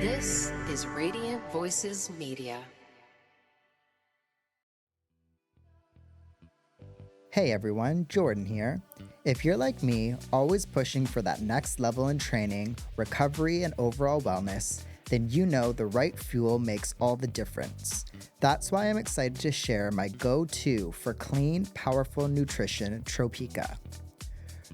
This is Radiant Voices Media. Hey everyone, Jordan here. If you're like me, always pushing for that next level in training, recovery, and overall wellness, then you know the right fuel makes all the difference. That's why I'm excited to share my go-to for clean, powerful nutrition, Tropika.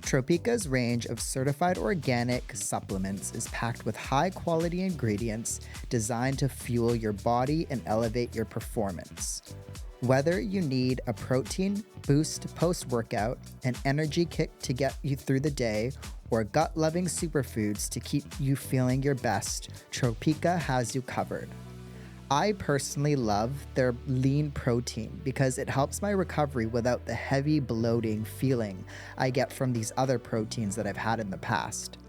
Tropika's range of certified organic supplements is packed with high-quality ingredients designed to fuel your body and elevate your performance. Whether you need a protein boost post-workout, an energy kick to get you through the day, or gut-loving superfoods to keep you feeling your best, Tropika has you covered. I personally love their lean protein because it helps my recovery without the heavy bloating feeling I get from these other proteins that I've had in the past.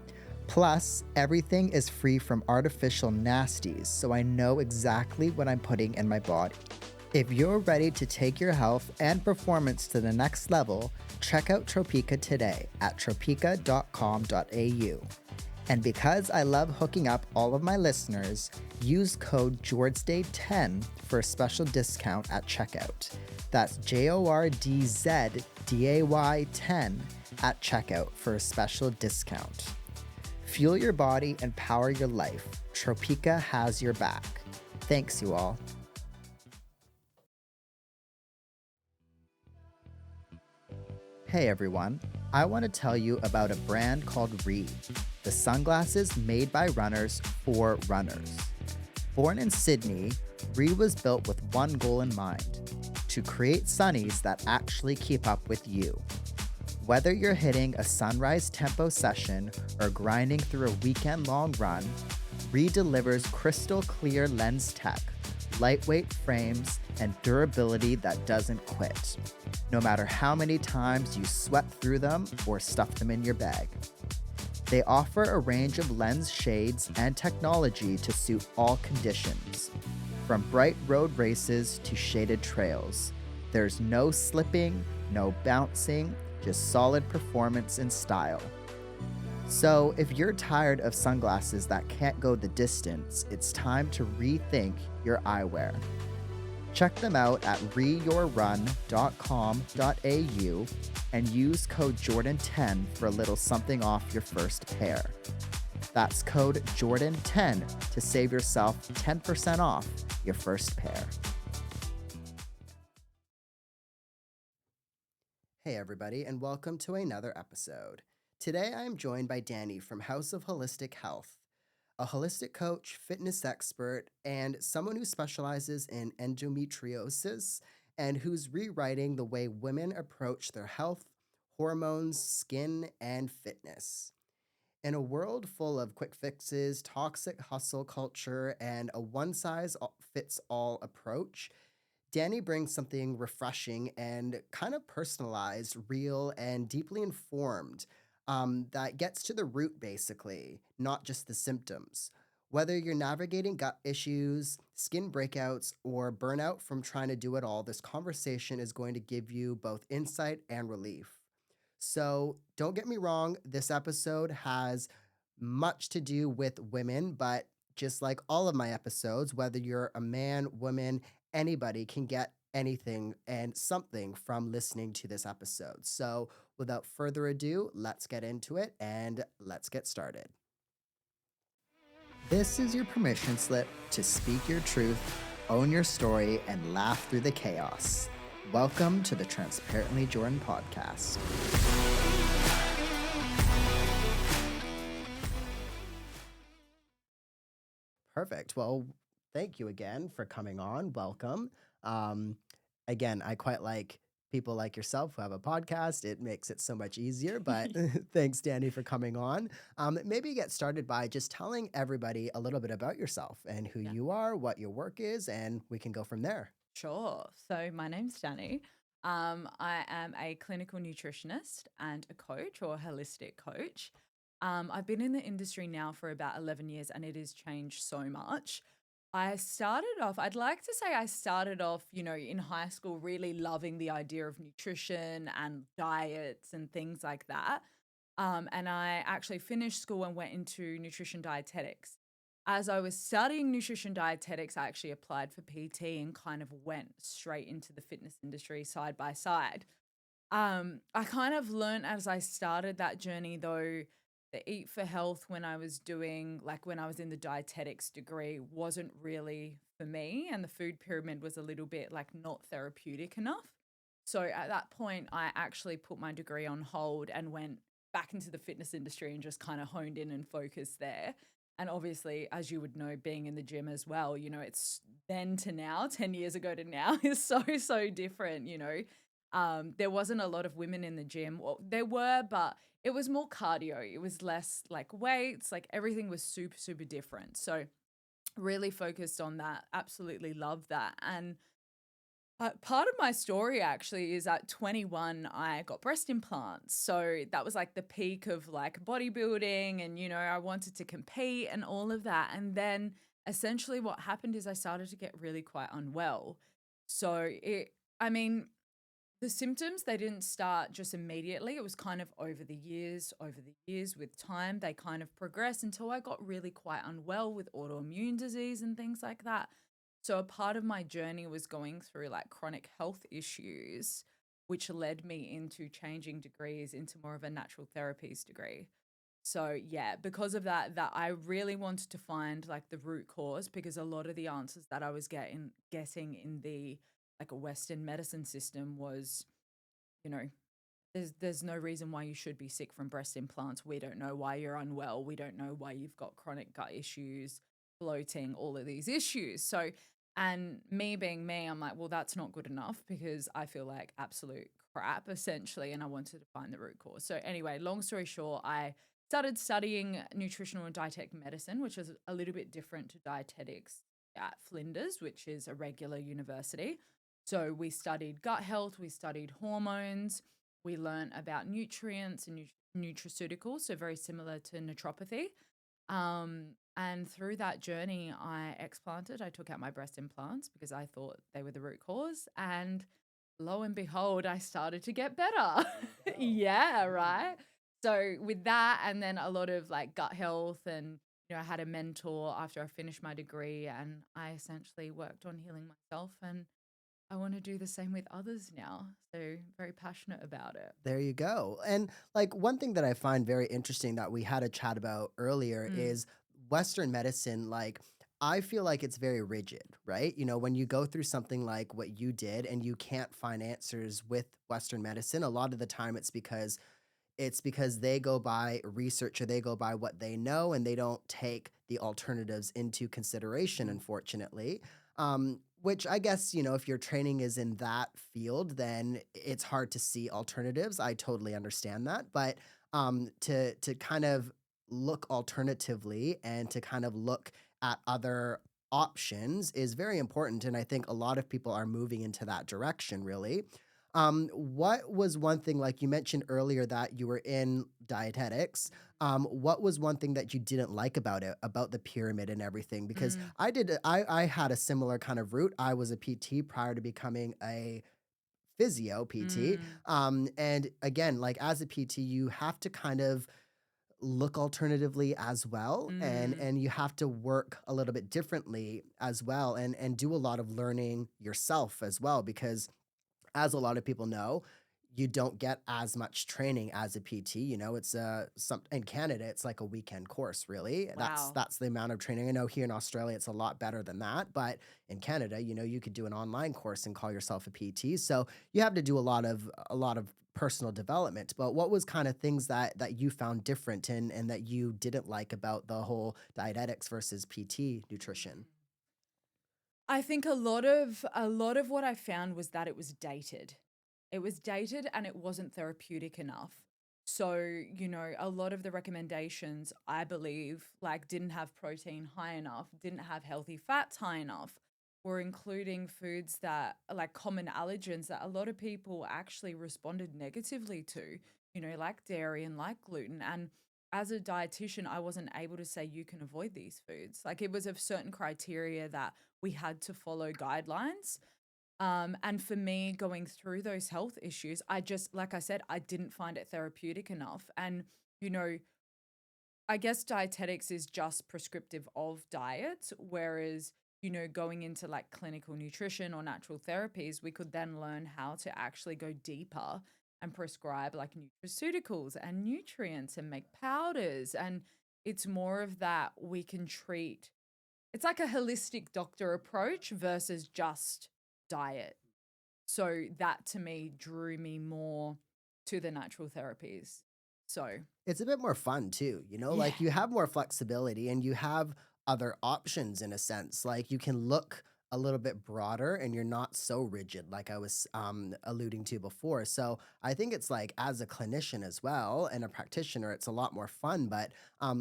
Plus, everything is free from artificial nasties, so I know exactly what I'm putting in my body. If you're ready to take your health and performance to the next level, check out Tropika today at tropika.com.au. And because I love hooking up all of my listeners, use code JORDSDAY10 for a special discount at checkout. That's JORDZDAY10 at checkout for a special discount. Fuel your body and power your life. Tropika has your back. Thanks, you all. Hey everyone, I want to tell you about a brand called the sunglasses made by runners for runners. Born in Sydney, was built with one goal in mind: to create sunnies that actually keep up with you. Whether you're hitting a sunrise tempo session or grinding through a weekend-long run, delivers crystal clear lens tech, lightweight frames, and durability that doesn't quit, no matter how many times you sweat through them or stuff them in your bag. They offer a range of lens shades and technology to suit all conditions. From bright road races to shaded trails, there's no slipping, no bouncing, just solid performance and style. So if you're tired of sunglasses that can't go the distance, it's time to rethink your eyewear. Check them out at reyourrun.com.au and use code Jordan10 for a little something off your first pair. That's code Jordan10 to save yourself 10% off your first pair. Hey everybody, and welcome to another episode. Today I am joined by Dani from House of Holistic Health, a holistic coach, fitness expert, and someone who specializes in endometriosis and who's rewriting the way women approach their health, hormones, skin, and fitness. In a world full of quick fixes, toxic hustle culture, and a one-size-fits-all approach, Dani brings something refreshing and kind of personalized, real, and deeply informed that gets to the root, basically, not just the symptoms. Whether you're navigating gut issues, skin breakouts, or burnout from trying to do it all, this conversation is going to give you both insight and relief. So don't get me wrong, this episode has much to do with women, but just like all of my episodes, whether you're a man, woman, anybody can get anything and something from listening to this episode. So without further ado, let's get into it and let's get started. This is your permission slip to speak your truth, own your story, and laugh through the chaos. Welcome to the Transparently Jordan podcast. Perfect. Well, thank you again for coming on. Welcome. Um, Again, I quite like people like yourself who have a podcast. It makes it so much easier. But thanks, Dani, for coming on. Maybe get started by just telling everybody a little bit about yourself and who you are, what your work is, and we can go from there. Sure. So my name's Dani. I am a clinical nutritionist and a coach or a holistic coach. I've been in the industry now for about 11 years and it has changed so much. I'd like to say I started off, in high school really loving the idea of nutrition and diets and things like that. And I actually finished school and went into nutrition dietetics. as I was studying nutrition dietetics, I actually applied for PT and kind of went straight into the fitness industry side by side. I kind of learned as I started that journey though, the eat for health when I was doing, like when I was in the dietetics degree, wasn't really for me. And the food pyramid was a little bit like not therapeutic enough. So at that point, I actually put my degree on hold and went back into the fitness industry and just kind of honed in and focused there. And obviously, as you would know, being in the gym as well, it's then to now, 10 years ago to now is so, so different. There wasn't a lot of women in the gym. Well, there were, but it was more cardio. It was less like weights, like everything was super, super different. So really focused on that. Absolutely love that. And part of my story actually is at 21, I got breast implants. So that was like the peak of like bodybuilding and, I wanted to compete and all of that. And then essentially what happened is I started to get really quite unwell. So I mean, the symptoms, they didn't start just immediately. It was kind of over the years with time, they kind of progressed until I got really quite unwell with autoimmune disease and things like that. So a part of my journey was going through like chronic health issues, which led me into changing degrees into more of a natural therapies degree. So yeah, because of that I really wanted to find like the root cause, because a lot of the answers that I was getting in the like a Western medicine system was, you know, there's no reason why you should be sick from breast implants. We don't know why you're unwell. We don't know why you've got chronic gut issues, bloating, all of these issues. So, and me being me, I'm like, well, that's not good enough because I feel like absolute crap essentially. And I wanted to find the root cause. So, anyway, long story short, I started studying nutritional and dietetic medicine, which is a little bit different to dietetics at Flinders, which is a regular university. So, we studied gut health, we studied hormones, we learn about nutrients and nutraceuticals, so very similar to naturopathy. And through that journey, I explanted. I took out my breast implants because I thought they were the root cause. And lo and behold, I started to get better. Yeah, right. So with that, and then a lot of like gut health, and I had a mentor after I finished my degree, and I essentially worked on healing myself, and I want to do the same with others now. So very passionate about it. There you go. And like one thing that I find very interesting that we had a chat about earlier Mm, is Western medicine. Like, I feel like it's very rigid, right? When you go through something like what you did and you can't find answers with Western medicine, a lot of the time it's because they go by research or they go by what they know and they don't take the alternatives into consideration, mm, unfortunately. Which I guess, if your training is in that field, then it's hard to see alternatives. I totally understand that. But to kind of look alternatively and to kind of look at other options is very important. And I think a lot of people are moving into that direction, really. What was one thing, like you mentioned earlier that you were in dietetics? What was one thing that you didn't like about it, about the pyramid and everything? Because mm, I had a similar kind of route. I was a PT prior to becoming a physio PT. mm, And again, like as a PT, you have to kind of look alternatively as well, mm. and you have to work a little bit differently as well, and do a lot of learning yourself as well, because as a lot of people know, you don't get as much training as a PT. It's some in Canada, it's like a weekend course, really. That's Wow. that's the amount of training. I know here in Australia it's a lot better than that, but in Canada, you could do an online course and call yourself a PT. So you have to do a lot of personal development. But what was kind of things that you found different and that you didn't like about the whole dietetics versus PT nutrition? I think a lot of what I found was that it was dated. It was dated and it wasn't therapeutic enough. So, a lot of the recommendations, I believe, like didn't have protein high enough, didn't have healthy fats high enough, were including foods that are like common allergens that a lot of people actually responded negatively to, like dairy and like gluten. And as a dietitian, I wasn't able to say you can avoid these foods. Like it was a certain criteria that we had to follow guidelines. And for me, going through those health issues, I just, like I said, I didn't find it therapeutic enough. And, you know, I guess dietetics is just prescriptive of diets, whereas, going into like clinical nutrition or natural therapies, we could then learn how to actually go deeper and prescribe like nutraceuticals and nutrients and make powders. And it's more of that we can treat, it's like a holistic doctor approach versus just diet. So that to me drew me more to the natural therapies. So, It's a bit more fun too, yeah. like you have more flexibility and you have other options in a sense. Like you can look a little bit broader and you're not so rigid, like I was alluding to before. So I think it's like as a clinician as well and a practitioner, it's a lot more fun. But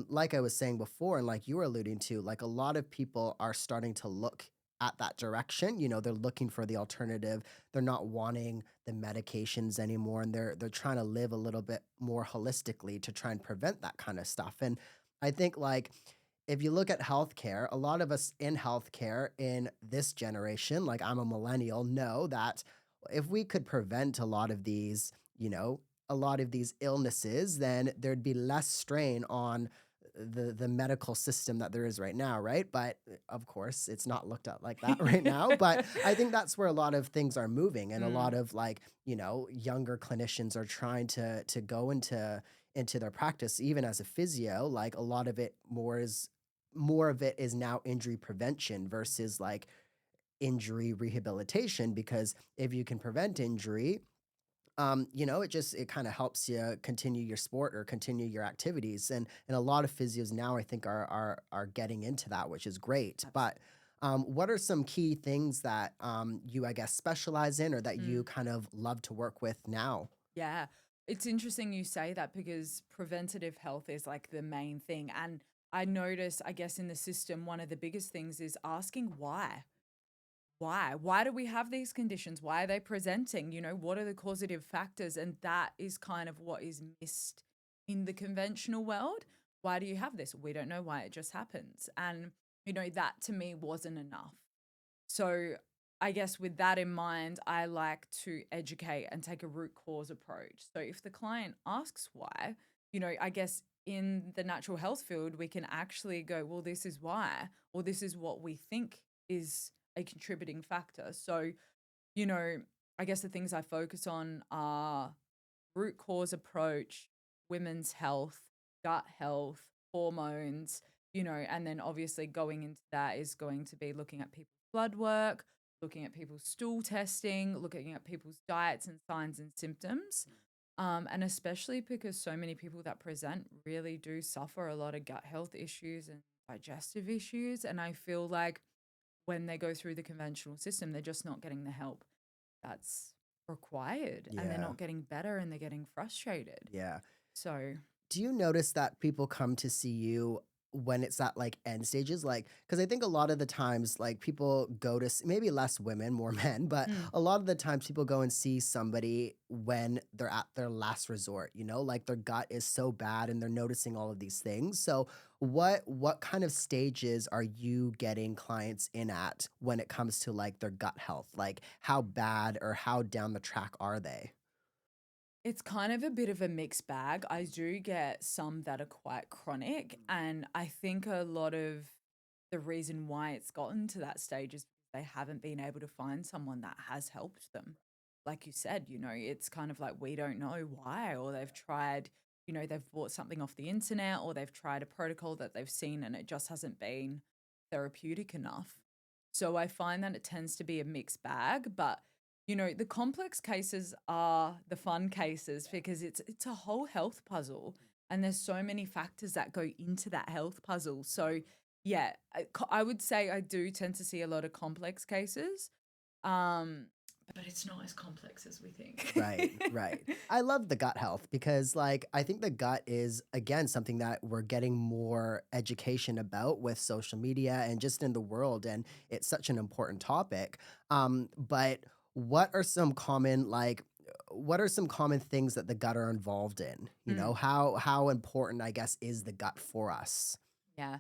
like I was saying before, and like you were alluding to, like a lot of people are starting to look at that direction. They're looking for the alternative. They're not wanting the medications anymore, and they're trying to live a little bit more holistically to try and prevent that kind of stuff. And I think like if you look at healthcare, a lot of us in healthcare in this generation, like I'm a millennial, know that if we could prevent a lot of these illnesses, then there'd be less strain on the medical system that there is right now, right? But of course, it's not looked at like that right now. But I think that's where a lot of things are moving, and a lot Mm, of like younger clinicians are trying to go into their practice, even as a physio. Like a lot of it more of it is now injury prevention versus like injury rehabilitation, because if you can prevent injury, it kind of helps you continue your sport or continue your activities. And a lot of physios now I think are getting into that, which is great. But absolutely. what are some key things that you, I guess, specialize in, or that you Mm, kind of love to work with now? yeah. It's interesting you say that because preventative health is like the main thing. And I notice, I guess, in the system, one of the biggest things is asking why. Why? Why do we have these conditions? Why are they presenting? What are the causative factors? And that is kind of what is missed in the conventional world. Why do you have this? We don't know why, it just happens. And, that to me wasn't enough. So I guess with that in mind, I like to educate and take a root cause approach. So if the client asks why, I guess in the natural health field, we can actually go, well, this is why, or this is what we think is a contributing factor. So, you know, I guess the things I focus on are root cause approach, women's health, gut health, hormones, and then obviously going into that is going to be looking at people's blood work, looking at people's stool testing, looking at people's diets and signs and symptoms. And especially because so many people that present really do suffer a lot of gut health issues and digestive issues. And I feel like when they go through the conventional system, they're just not getting the help that's required, and they're Yeah. not getting better and they're getting frustrated. Yeah. So, Do you notice that people come to see you when it's at like end stages? Like, because I think a lot of the times, like people go to maybe less women, more men, but mm, a lot of the times people go and see somebody when they're at their last resort. Like their gut is so bad and they're noticing all of these things. So, what kind of stages are you getting clients in at when it comes to like their gut health? Like, how bad or how down the track are they? it's kind of a bit of a mixed bag. I do get some that are quite chronic, and I think a lot of the reason why it's gotten to that stage is because they haven't been able to find someone that has helped them. Like you said, it's kind of like we don't know why, or they've tried, they've bought something off the internet, or they've tried a protocol that they've seen and it just hasn't been therapeutic enough. So I find that it tends to be a mixed bag, but the complex cases are the fun cases because it's a whole health puzzle, and there's so many factors that go into that health puzzle. So yeah, I would say I do tend to see a lot of complex cases, um, but it's not as complex as we Right, think. right. I love the gut health because, like, I think the gut is, again, something that we're getting more education about with social media and just in the world. And it's such an important topic. But what are some common, like, what are some common things that the gut are involved in? Mm, How important, I guess, is the gut for us? yeah,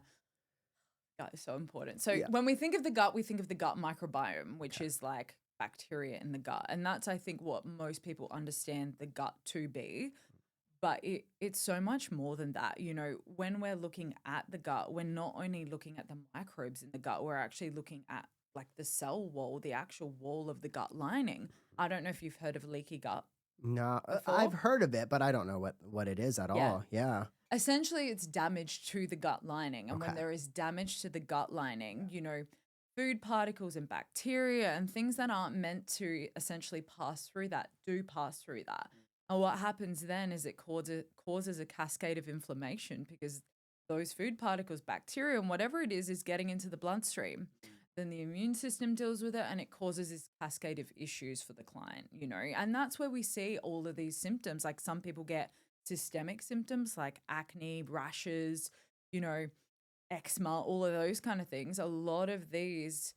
gut is so important. So Yeah. when we think of the gut, we think of the gut microbiome, which Okay. is like bacteria in the gut, and that's I think what most people understand the gut to be. But it's so much more than that. When we're looking at the gut, we're not only looking at the microbes in the gut, we're actually looking at like the cell wall, the actual wall of the gut lining. I don't know if you've heard of leaky gut No, I've before. heard of it, but I don't know what it is at Yeah. all. Yeah. Essentially, it's damage to the gut lining. And when Okay. there is damage to the gut lining, food particles and bacteria and things that aren't meant to essentially pass through that do pass through that. And what happens then is it causes a cascade of inflammation because those food particles, bacteria, and whatever it is getting into the bloodstream. Then the immune system deals with it and it causes this cascade of issues for the client. And that's where we see all of these symptoms. Like some people get systemic symptoms like acne, rashes, you know, eczema, all of those kind of things. A lot of these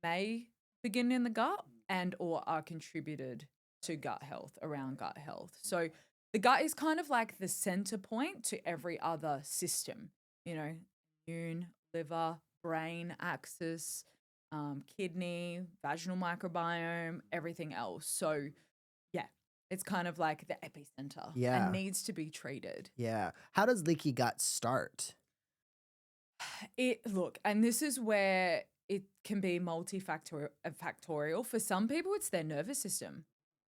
may begin in the gut and or are contributed to gut health, around gut health. So the gut is kind of like the center point to every other system, you know, immune, liver, brain axis, kidney, vaginal microbiome, everything else. So yeah, it's kind of like the epicenter and Yeah. needs to be treated. Yeah. How does leaky gut start? Look, and this is where it can be factorial. For some people, it's their nervous system.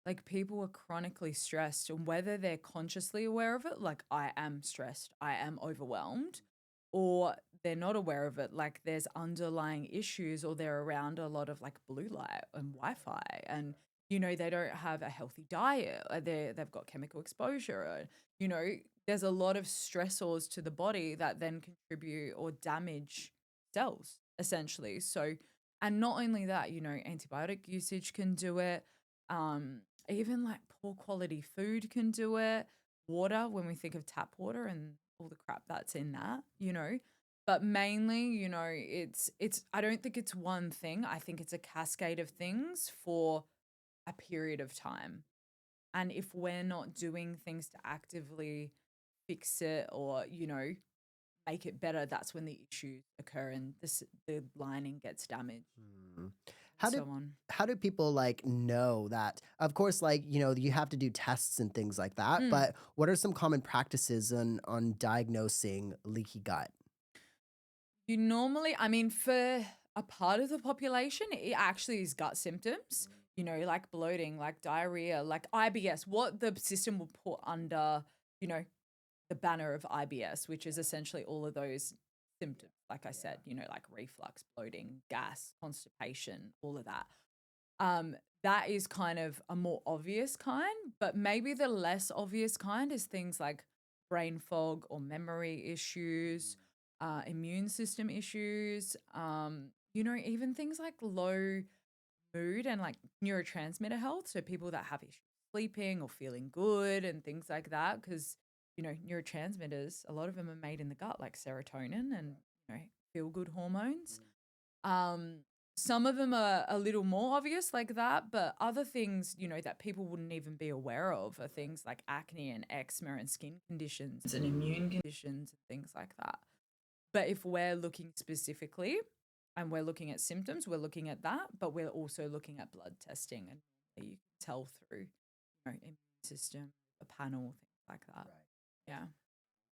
Like people are chronically stressed, and whether they're consciously aware of it, like I am stressed, I am overwhelmed, or they're not aware of it, like there's underlying issues, or they're around a lot of like blue light and Wi-Fi, and they don't have a healthy diet, or they've got chemical exposure, or, there's a lot of stressors to the body that then contribute or damage cells essentially. So, and not only that, antibiotic usage can do it. Even like poor quality food can do it. Water, when we think of tap water and all the crap that's in that. But mainly, it's I don't think it's one thing. I think it's a cascade of things for a period of time. And if we're not doing things to actively fix it or, make it better, that's when the issues occur and the lining gets damaged Hmm. and How do so on. how do people like know that? Of course, like, you have to do tests and things like that, Mm. but what are some common practices on diagnosing leaky gut? You normally, I mean, for a part of the population, it actually is gut symptoms, like bloating, like diarrhea, like IBS, what the system will put under, you know, the banner of IBS, which is essentially all of those symptoms, like I said, like reflux, bloating, gas, constipation, all of that. That is kind of a more obvious kind, but maybe the less obvious kind is things like brain fog or memory issues, immune system issues, even things like low mood and like neurotransmitter health. So people that have issues sleeping or feeling good and things like that, because neurotransmitters, a lot of them are made in the gut, like serotonin and feel good hormones. Um, some of them are a little more obvious like that, but other things, that people wouldn't even be aware of are things like acne and eczema and skin conditions and immune conditions and things like that. But if we're looking specifically and we're looking at symptoms, we're looking at that, but we're also looking at blood testing and you can tell through, immune system, a panel, things like that. Right. Yeah.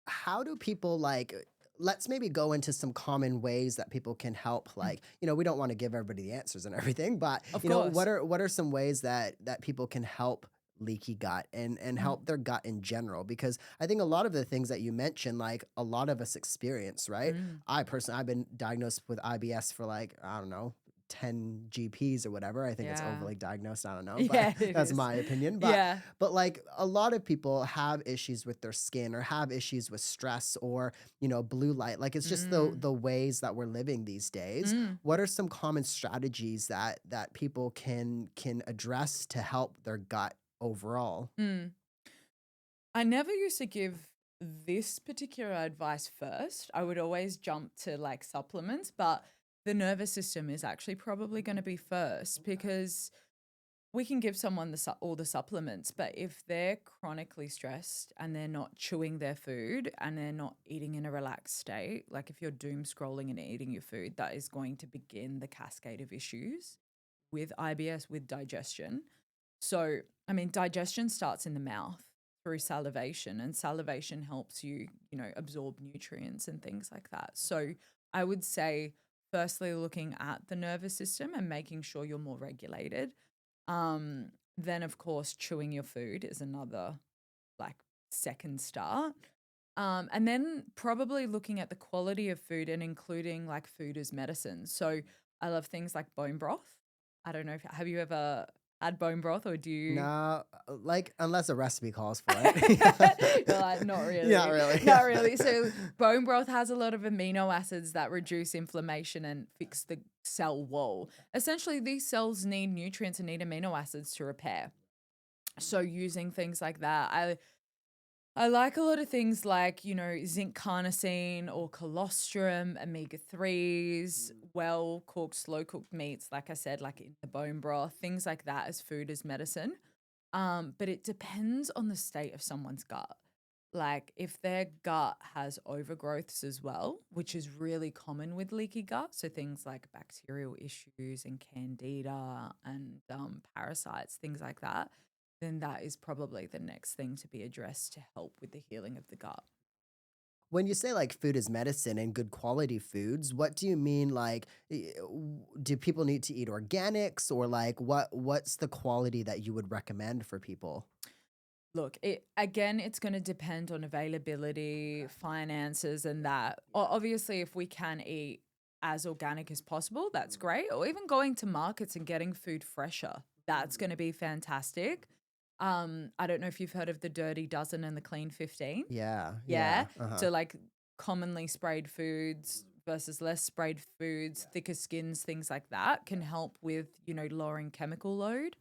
How do people like let's maybe go into some common ways that people can help like, we don't want to give everybody the answers and everything, but Of what course. are some ways that people can help leaky gut and Mm. help their gut in general? Because I think a lot of the things that you mentioned, like a lot of us experience, right? Mm. I personally, I've been diagnosed with IBS for like, I don't know, 10 GPs or whatever. I think it's Yeah. overly diagnosed. I don't know, but Yeah, it that's is. my opinion. Yeah. But like a lot of people have issues with their skin or have issues with stress or, blue light. Like it's just the Mm. the ways that we're living these days. Mm. What are some common strategies that people can address to help their gut overall? Mm. I never used to give this particular advice first. I would always jump to like supplements, but the nervous system is actually probably going to be first because we can give someone all the supplements, but if they're chronically stressed and they're not chewing their food and they're not eating in a relaxed state, like if you're doom scrolling and eating your food, that is going to begin the cascade of issues with IBS, with digestion. So, I mean, digestion starts in the mouth through salivation, and salivation helps you, absorb nutrients and things like that. So I would say, firstly, looking at the nervous system and making sure you're more regulated. Then, of course, chewing your food is another like second start. And then probably looking at the quality of food and including like food as medicine. So I love things like bone broth. I don't know if have you ever had bone broth, or do you? No, like unless a recipe calls for it. You're like, not really. Not really. Not really. So bone broth has a lot of amino acids that reduce inflammation and fix the cell wall. Essentially, these cells need nutrients and need amino acids to repair. So using things like that, I like a lot of things like, zinc carnosine or colostrum, omega-3s, well cooked, slow cooked meats, like I said, like in the bone broth, things like that as food as medicine. But it depends on the state of someone's gut. Like if their gut has overgrowths as well, which is really common with leaky gut. So things like bacterial issues and candida and parasites, things like that, then that is probably the next thing to be addressed to help with the healing of the gut. When you say like food is medicine and good quality foods, what do you mean? Like, do people need to eat organics, or like what's the quality that you would recommend for people? Look, it's going to depend on availability, finances, and that. Obviously, if we can eat as organic as possible, that's great. Or even going to markets and getting food fresher, that's going to be fantastic. I don't know if you've heard of the Dirty Dozen and the Clean 15. Yeah, Yeah. yeah. Uh-huh. So like commonly sprayed foods versus less sprayed foods, thicker skins, things like that can help with, lowering chemical load.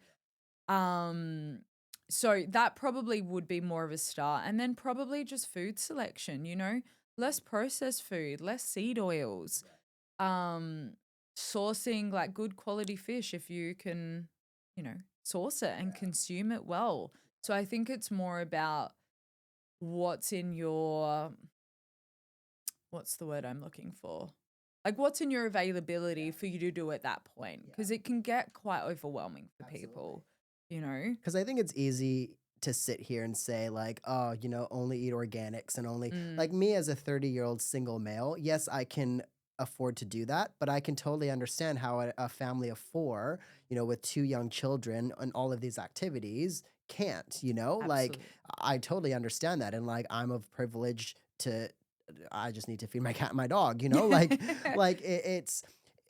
Um, so that probably would be more of a start. And then probably just food selection, less processed food, less seed oils, um, sourcing like good quality fish if you can, source it and consume it well. So I think it's more about what's in your, what's the word I'm looking for? Like what's in your availability for you to do at that point? Because it can get quite overwhelming for people, you know? Because I think it's easy to sit here and say like, oh, only eat organics and only like Mm, me as a 30-year-old single male. Yes, I can afford to do that, but I can totally understand how a family of four, with two young children and all of these activities can't. Like absolutely. I totally understand that. And like I'm of privilege to I just need to feed my cat and my dog. Like it's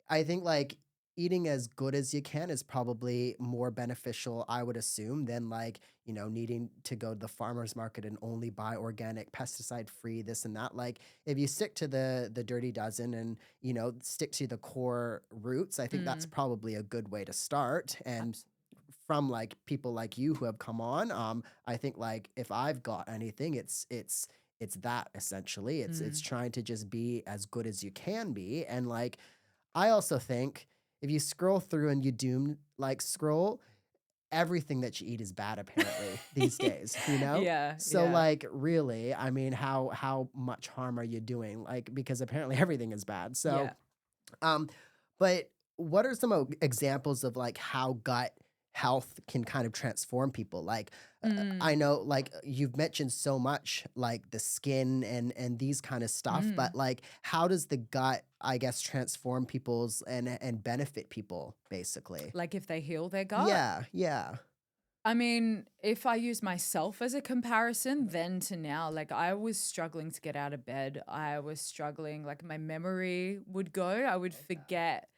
I think like eating as good as you can is probably more beneficial, I would assume, than like, needing to go to the farmer's market and only buy organic, pesticide free, this and that. Like if you stick to the dirty dozen and, stick to the core roots, I think that's Mm, probably a good way to start. And absolutely. from like people like you who have come on, I think like if I've got anything, it's that essentially. It's Mm, trying to just be as good as you can be. And like I also think if you scroll through and you doom like scroll, everything that you eat is bad apparently these days. yeah, So yeah, like really, I mean, how much harm are you doing? Like because apparently everything is bad. So yeah. um, but what are some examples of like how gut health can kind of transform people? Like, I Mm, know, like you've mentioned so much, like the skin and these kind of stuff, mm. but like, how does the gut, I guess, transform people's and benefit people, basically? Like if they heal their gut. Yeah, yeah. I mean, if I use myself as a comparison, then to now, like I was struggling to get out of bed. I was struggling, like my memory would go. I would forget,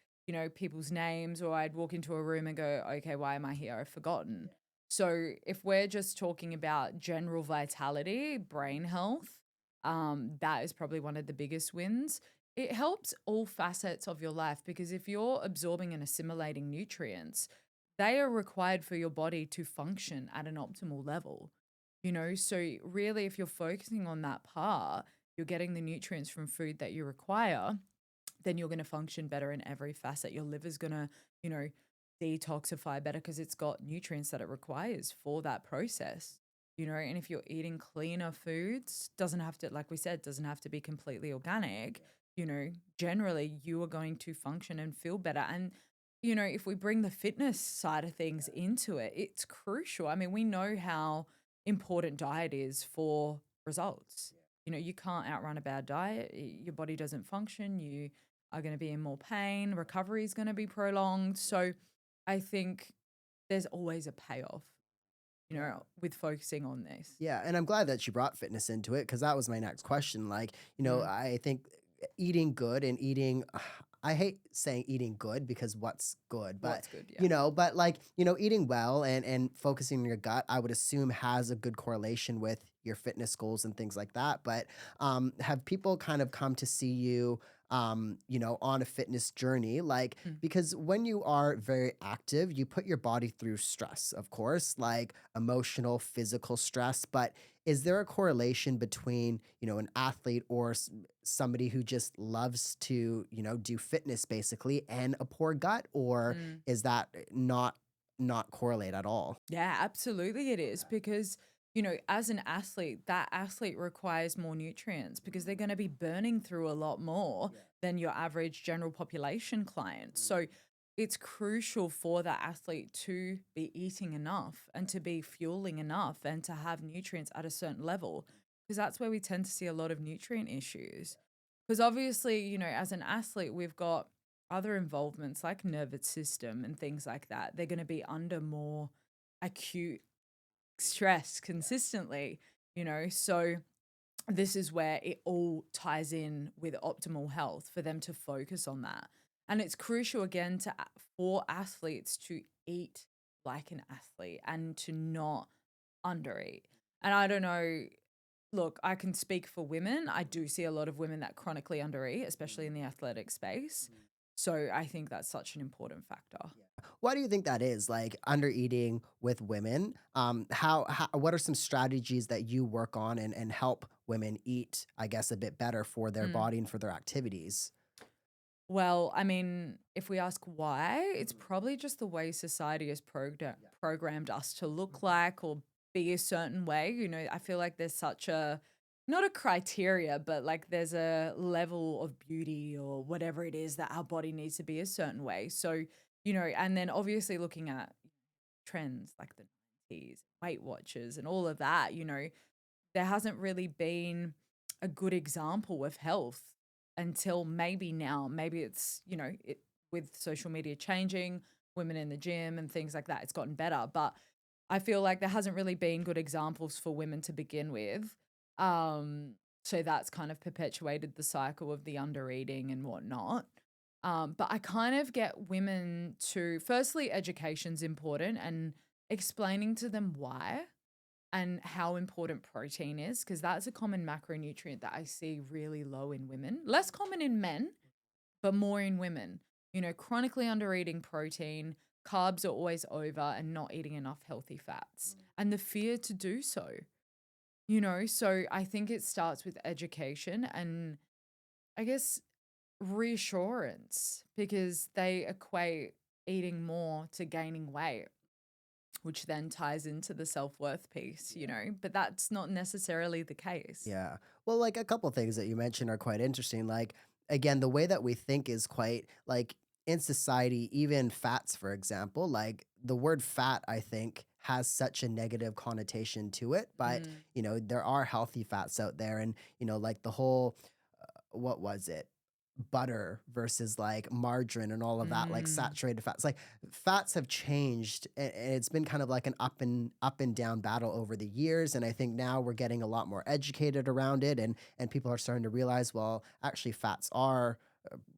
people's names, or I'd walk into a room and go, okay, why am I here? I've forgotten. So if we're just talking about general vitality, brain health, that is probably one of the biggest wins. It helps all facets of your life because if you're absorbing and assimilating nutrients, they are required for your body to function at an optimal level. So really, if you're focusing on that part, you're getting the nutrients from food that you require, then you're going to function better in every facet. Your liver's going to, detoxify better because it's got nutrients that it requires for that process. And if you're eating cleaner foods, doesn't have to, like we said, doesn't have to be completely organic, generally you are going to function and feel better. And if we bring the fitness side of things into it, it's crucial. I mean, we know how, important diet is for results. You know, you can't outrun a bad diet. Your body doesn't function. You are going to be in more pain. Recovery is going to be prolonged. So I think there's always a payoff, with focusing on this. Yeah, and I'm glad that you brought fitness into it because that was my next question. Like, Mm. I think eating good and eating, I hate saying eating good because what's good, but What's good? Yeah. eating well and focusing on your gut, I would assume has a good correlation with your fitness goals and things like that. But have people kind of come to see you, on a fitness journey? Like, Mm. because when you are very active, you put your body through stress, of course, like emotional, physical stress. But is there a correlation between, an athlete or somebody who just loves to, do fitness basically and a poor gut? Or Mm. is that not correlate at all? Yeah, absolutely it is because, as an athlete, that athlete requires more nutrients because they're going to be burning through a lot more than your average general population client. So it's crucial for that athlete to be eating enough and to be fueling enough and to have nutrients at a certain level because that's where we tend to see a lot of nutrient issues. Because obviously, as an athlete, we've got other involvements like nervous system and things like that. They're going to be under more acute stress consistently, So this is where it all ties in with optimal health for them to focus on that. And it's crucial again for athletes to eat like an athlete and to not undereat. And I don't know, look, I can speak for women. I do see a lot of women that chronically undereat, especially in the athletic space. So I think that's such an important factor. Why do you think that is? Like under eating with women? How what are some strategies that you work on and help women eat, I guess, a bit better for their Mm. body and for their activities? Well, I mean, if we ask why, it's probably just the way society has programmed us to look like or be a certain way. I feel like there's such a, not a criteria, but like there's a level of beauty or whatever it is that our body needs to be a certain way. So, and then obviously looking at trends like the 90s, Weight Watchers, and all of that, there hasn't really been a good example of health until maybe now. Maybe it's, with social media changing, women in the gym and things like that, it's gotten better. But I feel like there hasn't really been good examples for women to begin with. Um, so that's kind of perpetuated the cycle of the undereating and whatnot. But I kind of get women to, firstly, education's important and explaining to them why and how important protein is, because that's a common macronutrient that I see really low in women, less common in men, but more in women. Chronically undereating protein, carbs are always over, and not eating enough healthy fats, and the fear to do so. So I think it starts with education and I guess reassurance because they equate eating more to gaining weight, which then ties into the self-worth piece, but that's not necessarily the case. Yeah. Well, like a couple things that you mentioned are quite interesting. Like, again, the way that we think is quite like in society, even fats, for example, like the word fat, I think, has such a negative connotation to it. But, Mm. there are healthy fats out there. And, like the whole, what was it? Butter versus like margarine and all of that, like Mm. saturated fats. Like fats have changed and it's been kind of like an up and down battle over the years. And I think now we're getting a lot more educated around it and people are starting to realize, well, actually fats are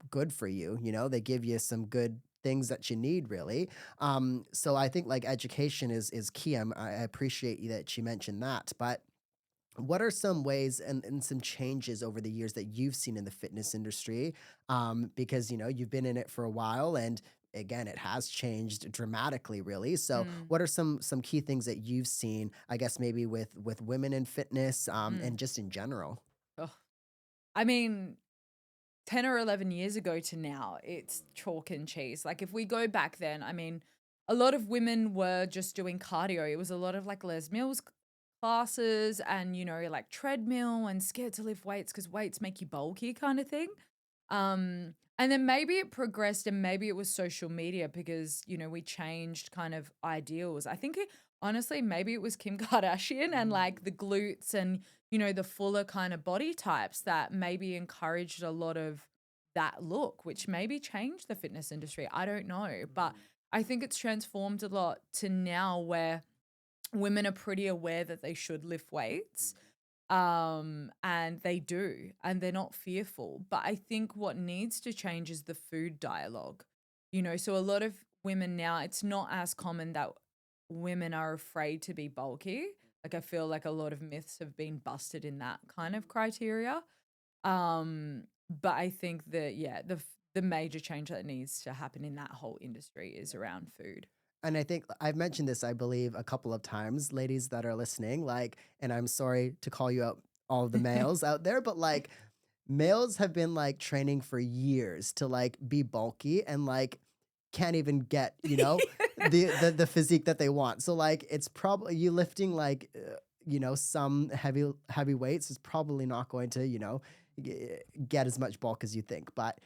good for you. They give you some good things that you need really. So I think like education is key. I appreciate you that you mentioned that. But what are some ways and some changes over the years that you've seen in the fitness industry? Because you've been in it for a while, and again, it has changed dramatically, really. So, Mm. what are some key things that you've seen? I guess maybe with women in fitness, Mm. and just in general. Ugh. I mean, 10 or 11 years ago to now, it's chalk and cheese. Like if we go back then, I mean, a lot of women were just doing cardio. It was a lot of like Les Mills classes and, like treadmill and scared to lift weights because weights make you bulky kind of thing. And then maybe it progressed and maybe it was social media because, we changed kind of ideals. I think honestly, maybe it was Kim Kardashian and like the glutes and, the fuller kind of body types that maybe encouraged a lot of that look, which maybe changed the fitness industry. I don't know. But I think it's transformed a lot to now where women are pretty aware that they should lift weights. And they do, and they're not fearful. But I think what needs to change is the food dialogue. So a lot of women now, it's not as common that women are afraid to be bulky. Like I feel like a lot of myths have been busted in that kind of criteria. But I think that yeah, the major change that needs to happen in that whole industry is around food. And I think I've mentioned this, I believe, a couple of times, ladies that are listening, like, and I'm sorry to call you out, all of the males out there, but like, males have been like training for years to like be bulky and like can't even get, the physique that they want. So like, it's probably you lifting like, some heavy weights is probably not going to, g- get as much bulk as you think. But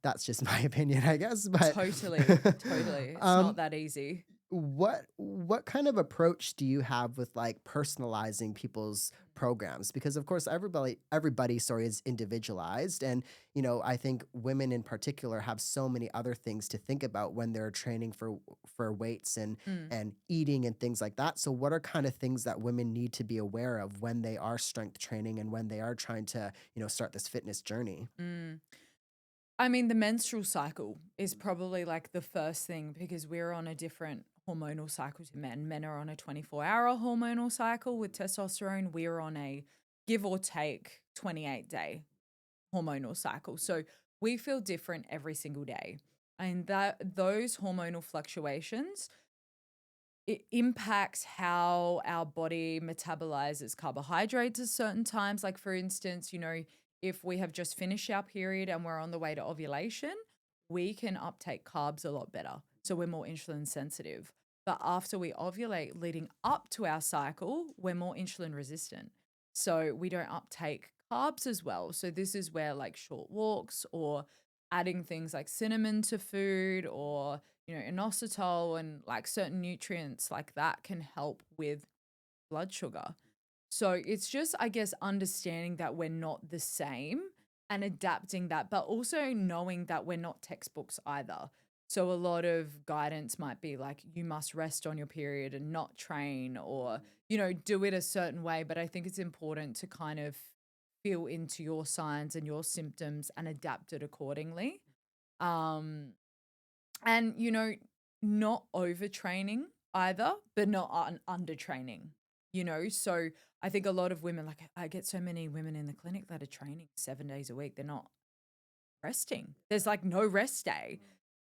that's just my opinion, I guess. But Totally, totally. It's not um, that easy. what kind of approach do you have with like personalizing people's programs? Because of course everybody, sorry, is individualized, and I think women in particular have so many other things to think about when they're training for weights Mm. and eating and things like that. So what are kind of things that women need to be aware of when they are strength training and when they are trying to start this fitness journey? Mm. I mean, the menstrual cycle is probably like the first thing because we're on a different hormonal cycle to men. Men are on a 24-hour hormonal cycle with testosterone. We're on a give or take 28-day hormonal cycle. So we feel different every single day. And that those hormonal fluctuations, it impacts how our body metabolizes carbohydrates at certain times. Like, for instance, if we have just finished our period and we're on the way to ovulation, we can uptake carbs a lot better. So we're more insulin sensitive. But after we ovulate, leading up to our cycle, we're more insulin resistant. So we don't uptake carbs as well. So this is where like short walks or adding things like cinnamon to food or inositol and like certain nutrients like that can help with blood sugar. So it's just, I guess, understanding that we're not the same and adapting that, but also knowing that we're not textbooks either. So a lot of guidance might be like, you must rest on your period and not train or, do it a certain way. But I think it's important to kind of feel into your signs and your symptoms and adapt it accordingly. Um, and, not overtraining either, but not undertraining, So I think a lot of women, like I get so many women in the clinic that are training 7 days a week. They're not resting. There's like no rest day.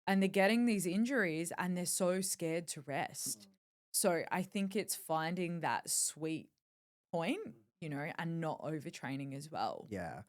And they're getting these injuries and they're so scared to rest. So I think it's finding that sweet point, and not overtraining as well. Yeah.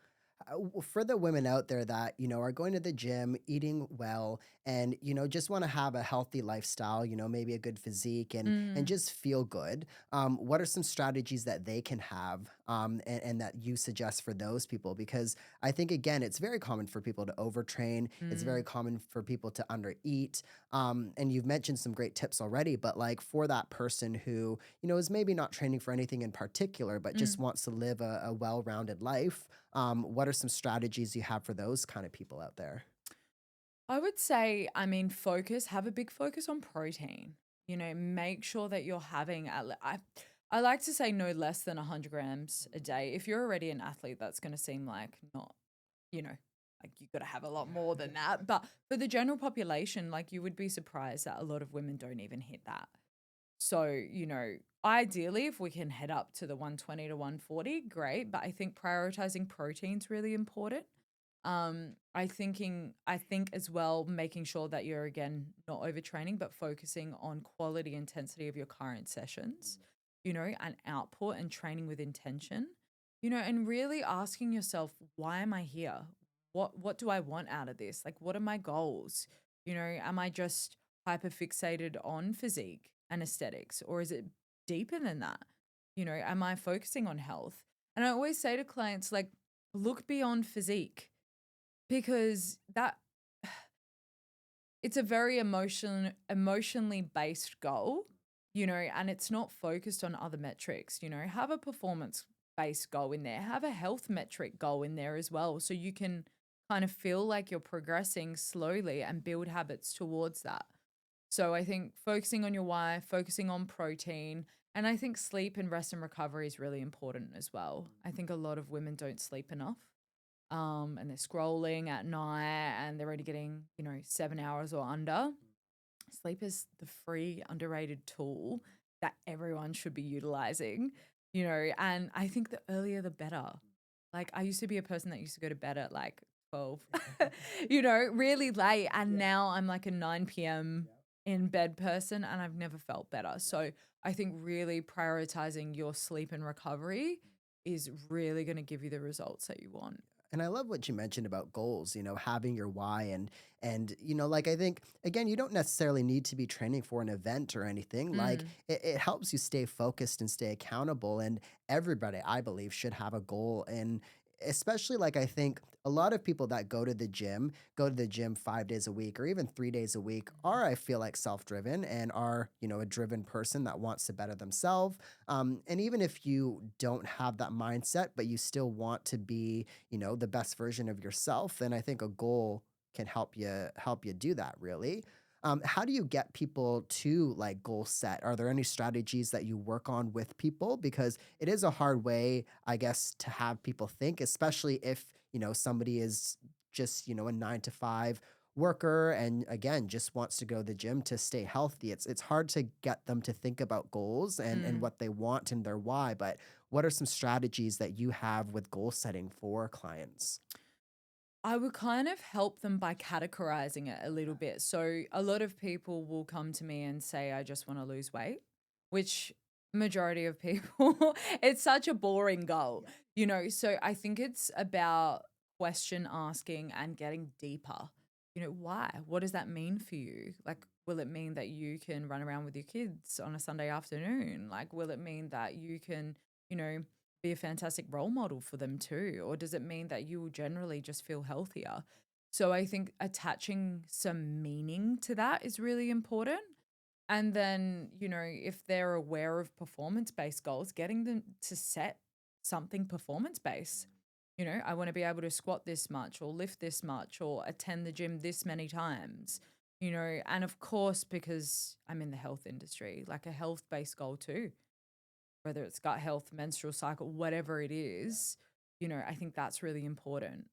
For the women out there that, are going to the gym, eating well, and, just want to have a healthy lifestyle, maybe a good physique and Mm, just feel good. What are some strategies that they can have and that you suggest for those people? Because I think, again, it's very common for people to overtrain. It's very mm, common for people to undereat. And you've mentioned some great tips already, but like for that person who, is maybe not training for anything in particular, but just mm. wants to live a well-rounded life, what are some strategies you have for those kind of people out there? I would say, I mean, have a big focus on protein. Make sure that you're having, I like to say no less than 100 grams a day. If you're already an athlete, that's going to seem like not, you know, like you got to have a lot more than that. But for the general population, like you would be surprised that a lot of women don't even hit that. So, ideally, if we can head up to the 120 to 140, great. But I think prioritizing protein's really important. I think as well, making sure that you're again not overtraining, but focusing on quality intensity of your current sessions, and output and training with intention, and really asking yourself, why am I here? What do I want out of this? Like, what are my goals? Am I just hyper fixated on physique and aesthetics, or is it deeper than that? Am I focusing on health? And I always say to clients, like, look beyond physique because that it's a very emotionally based goal. and it's not focused on other metrics. Have a performance based goal in there, have a health metric goal in there as well. So you can kind of feel like you're progressing slowly and build habits towards that. So I think focusing on your why, focusing on protein, and I think sleep and rest and recovery is really important as well. I think a lot of women don't sleep enough. And they're scrolling at night and they're only getting, 7 hours or under. Sleep is the free, underrated tool that everyone should be utilizing, and I think the earlier the better. Like, I used to be a person that used to go to bed at like 12, really late. And now I'm like a 9 p.m. in bed person and I've never felt better. So I think really prioritizing your sleep and recovery is really going to give you the results that you want. And I love what you mentioned about goals, having your why and like I think again, you don't necessarily need to be training for an event or anything. Like Mm, it helps you stay focused and stay accountable. And everybody, I believe, should have a goal. And especially like I think a lot of people that go to the gym 5 days a week or even 3 days a week are, I feel like, self-driven and are, a driven person that wants to better themselves. And even if you don't have that mindset, but you still want to be, the best version of yourself, then I think a goal can help you do that really. How do you get people to like goal set? Are there any strategies that you work on with people? Because it is a hard way, I guess, to have people think, especially if, somebody is just, a 9 to 5 worker and again just wants to go to the gym to stay healthy. It's hard to get them to think about goals and mm. what they want and their why. But what are some strategies that you have with goal setting for clients? I would kind of help them by categorizing it a little bit. So a lot of people will come to me and say, I just want to lose weight, which majority of people, it's such a boring goal, So I think it's about question asking and getting deeper. Why? What does that mean for you? Like, will it mean that you can run around with your kids on a Sunday afternoon? Like, will it mean that you can, you know, be a fantastic role model for them too? Or does it mean that you will generally just feel healthier? So I think attaching some meaning to that is really important. And then, if they're aware of performance based goals, getting them to set something performance based. I want to be able to squat this much or lift this much or attend the gym this many times, and of course, because I'm in the health industry, like a health based goal too, whether it's gut health, menstrual cycle, whatever it is, I think that's really important.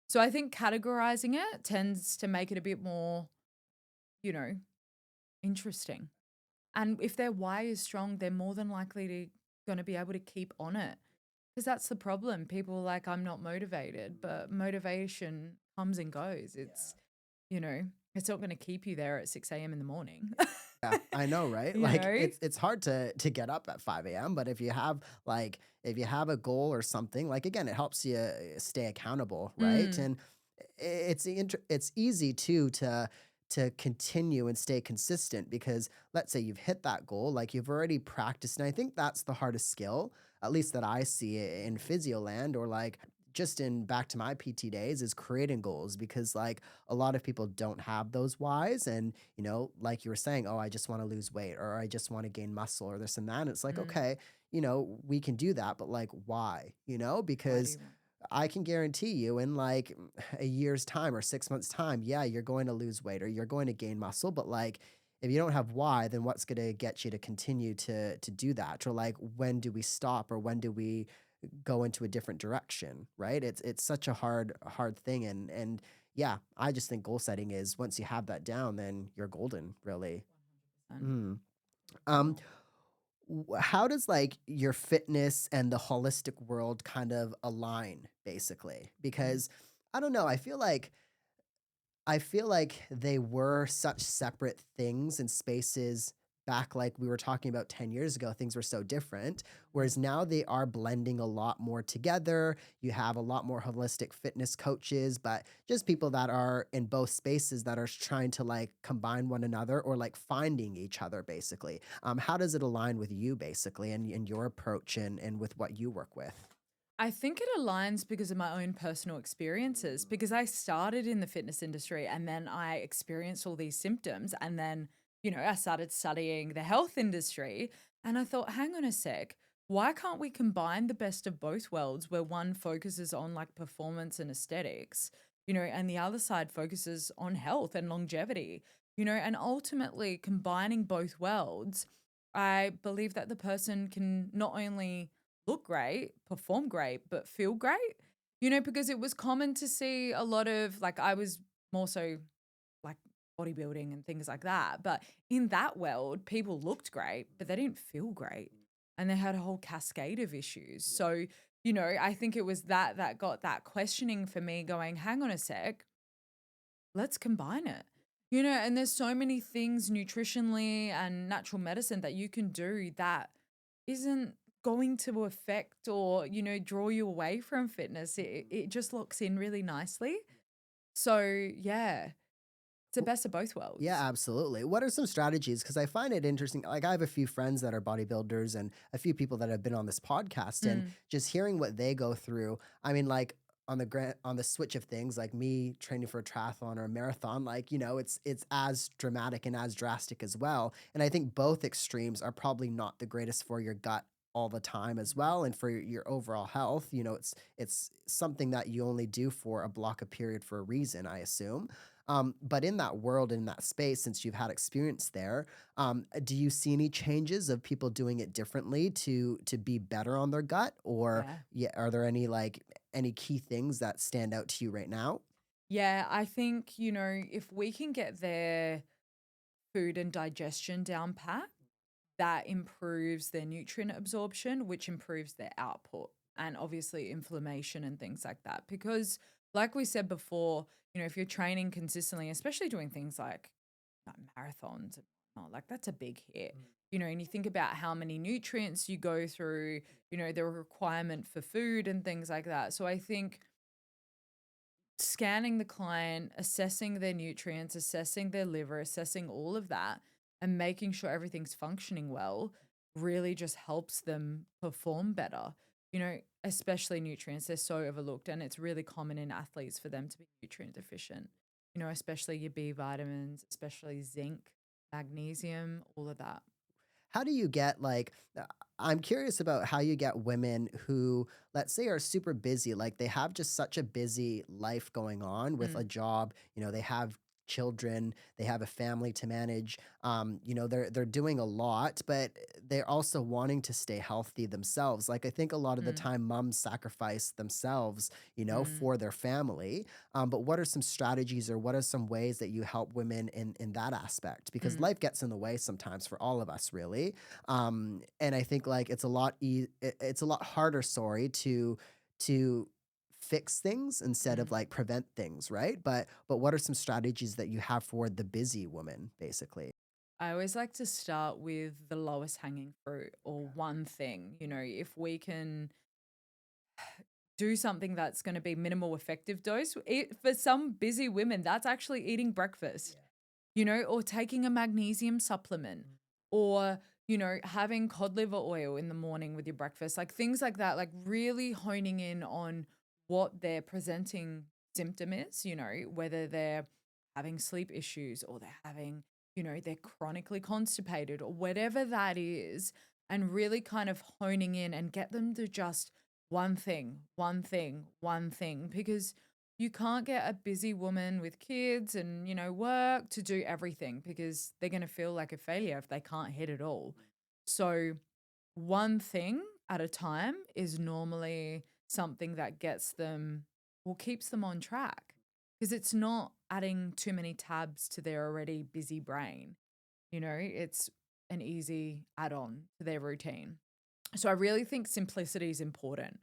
So I think categorizing it tends to make it a bit more, you know, interesting. And if their why is strong, they're more than likely to going to be able to keep on it. Because that's the problem. People are like, I'm not motivated, but motivation comes and goes. You know, it's not going to keep you there at 6 a.m. in the morning. Yeah, I know, right? you Like know? it's hard to get up at 5 a.m., but if you have a goal or something, like again, it helps you stay accountable, right? Mm, And it's easy too to continue and stay consistent because let's say you've hit that goal, like you've already practiced, and I think that's the hardest skill, at least that I see in physio land or like just in back to my PT days is creating goals because like a lot of people don't have those whys and like you were saying, oh, I just want to lose weight or I just want to gain muscle or this and that. And it's like, mm. okay, we can do that, but like, why? Why do Because you want? I can guarantee you in like a year's time or 6 months' time, yeah, you're going to lose weight or you're going to gain muscle, but like, if you don't have why, then what's going to get you to continue to do that? Or like, when do we stop or when do we go into a different direction, right? It's such a hard thing and yeah, I just think goal setting is once you have that down, then you're golden, really. 100%. Mm. Um, how does like your fitness and the holistic world kind of align, basically? Mm. Because I don't know, I feel like they were such separate things and spaces back like we were talking about 10 years ago. Things were so different. Whereas now they are blending a lot more together. You have a lot more holistic fitness coaches, but just people that are in both spaces that are trying to like combine one another or like finding each other, basically. How does it align with you, basically, and your approach and with what you work with? I think it aligns because of my own personal experiences, because I started in the fitness industry and then I experienced all these symptoms. And then I started studying the health industry and I thought, hang on a sec, why can't we combine the best of both worlds where one focuses on like performance and aesthetics, and the other side focuses on health and longevity, and ultimately combining both worlds, I believe that the person can not only look great, perform great, but feel great, because it was common to see a lot of like, I was more so like bodybuilding and things like that. But in that world, people looked great, but they didn't feel great. And they had a whole cascade of issues. So, I think it was that got that questioning for me going, hang on a sec, let's combine it. And there's so many things nutritionally and natural medicine that you can do that isn't going to affect or, draw you away from fitness. It just locks in really nicely. So, yeah, it's the best of both Yeah, worlds. absolutely. What are some strategies? Because I find it interesting. Like, I have a few friends that are bodybuilders and a few people that have been on this podcast, and Mm, just hearing what they go through. I mean, like, on the switch of things, like me training for a triathlon or a marathon, like, it's as dramatic and as drastic as well. And I think both extremes are probably not the greatest for your gut all the time as well, and for your overall health. It's something that you only do for a block of period for a reason, I assume. But in that world, in that space, since you've had experience there, do you see any changes of people doing it differently to be better on their gut? Or yeah. yeah, are there any key things that stand out to you right now? Yeah, I think, if we can get their food and digestion down pat, that improves their nutrient absorption, which improves their output and obviously inflammation and things like that. Because, like we said before, if you're training consistently, especially doing things like marathons, and whatnot, like that's a big hit. And you think about how many nutrients you go through, the requirement for food and things like that. So I think scanning the client, assessing their nutrients, assessing their liver, assessing all of that, and making sure everything's functioning well really just helps them perform better. Especially nutrients, they're so overlooked, and it's really common in athletes for them to be nutrient deficient, especially your B vitamins, especially zinc, magnesium, all of that. How do you get I'm curious about how you get women who, let's say, are super busy, like they have just such a busy life going on with a Mm, job, they have children, they have a family to manage. They're doing a lot, but they're also wanting to stay healthy themselves. Like, I think a lot of the mm, time moms sacrifice themselves, mm, for their family. But what are some strategies, or what are some ways that you help women in that aspect? Because mm, life gets in the way sometimes for all of us, really. And I think like it's a lot harder, sorry, to fix things instead of mm. like prevent things, right? But what are some strategies that you have for the busy woman, basically? I always like to start with the lowest hanging fruit or one thing. If we can do something that's going to be minimal effective dose, for some busy women, that's actually eating breakfast, or taking a magnesium supplement, or, having cod liver oil in the morning with your breakfast, like things like that, like really honing in on what their presenting symptom is, whether they're having sleep issues or they're having, they're chronically constipated or whatever that is, and really kind of honing in and get them to just one thing, one thing, one thing, because you can't get a busy woman with kids and, work to do everything because they're going to feel like a failure if they can't hit it all. So, one thing at a time is normally something that gets them or keeps them on track because it's not adding too many tabs to their already busy brain. It's an easy add on to their routine. So I really think simplicity is important,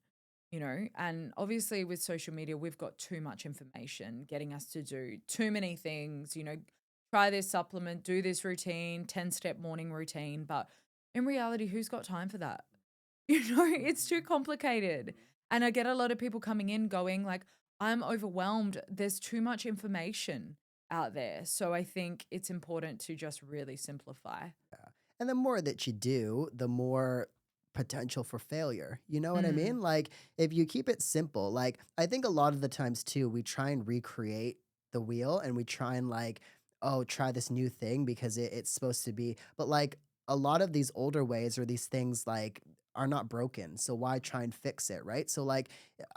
and obviously with social media, we've got too much information getting us to do too many things, try this supplement, do this routine, 10-step morning routine. But in reality, who's got time for that? It's too complicated. And I get a lot of people coming in going like, I'm overwhelmed. There's too much information out there. So I think it's important to just really simplify. And the more that you do, the more potential for failure. You know what I Mm, mean? Like, if you keep it simple, like I think a lot of the times too, we try and recreate the wheel, and we try and like oh, try this new thing because it's supposed to be, but like a lot of these older ways or these things like are not broken. So why try and fix it, right? So like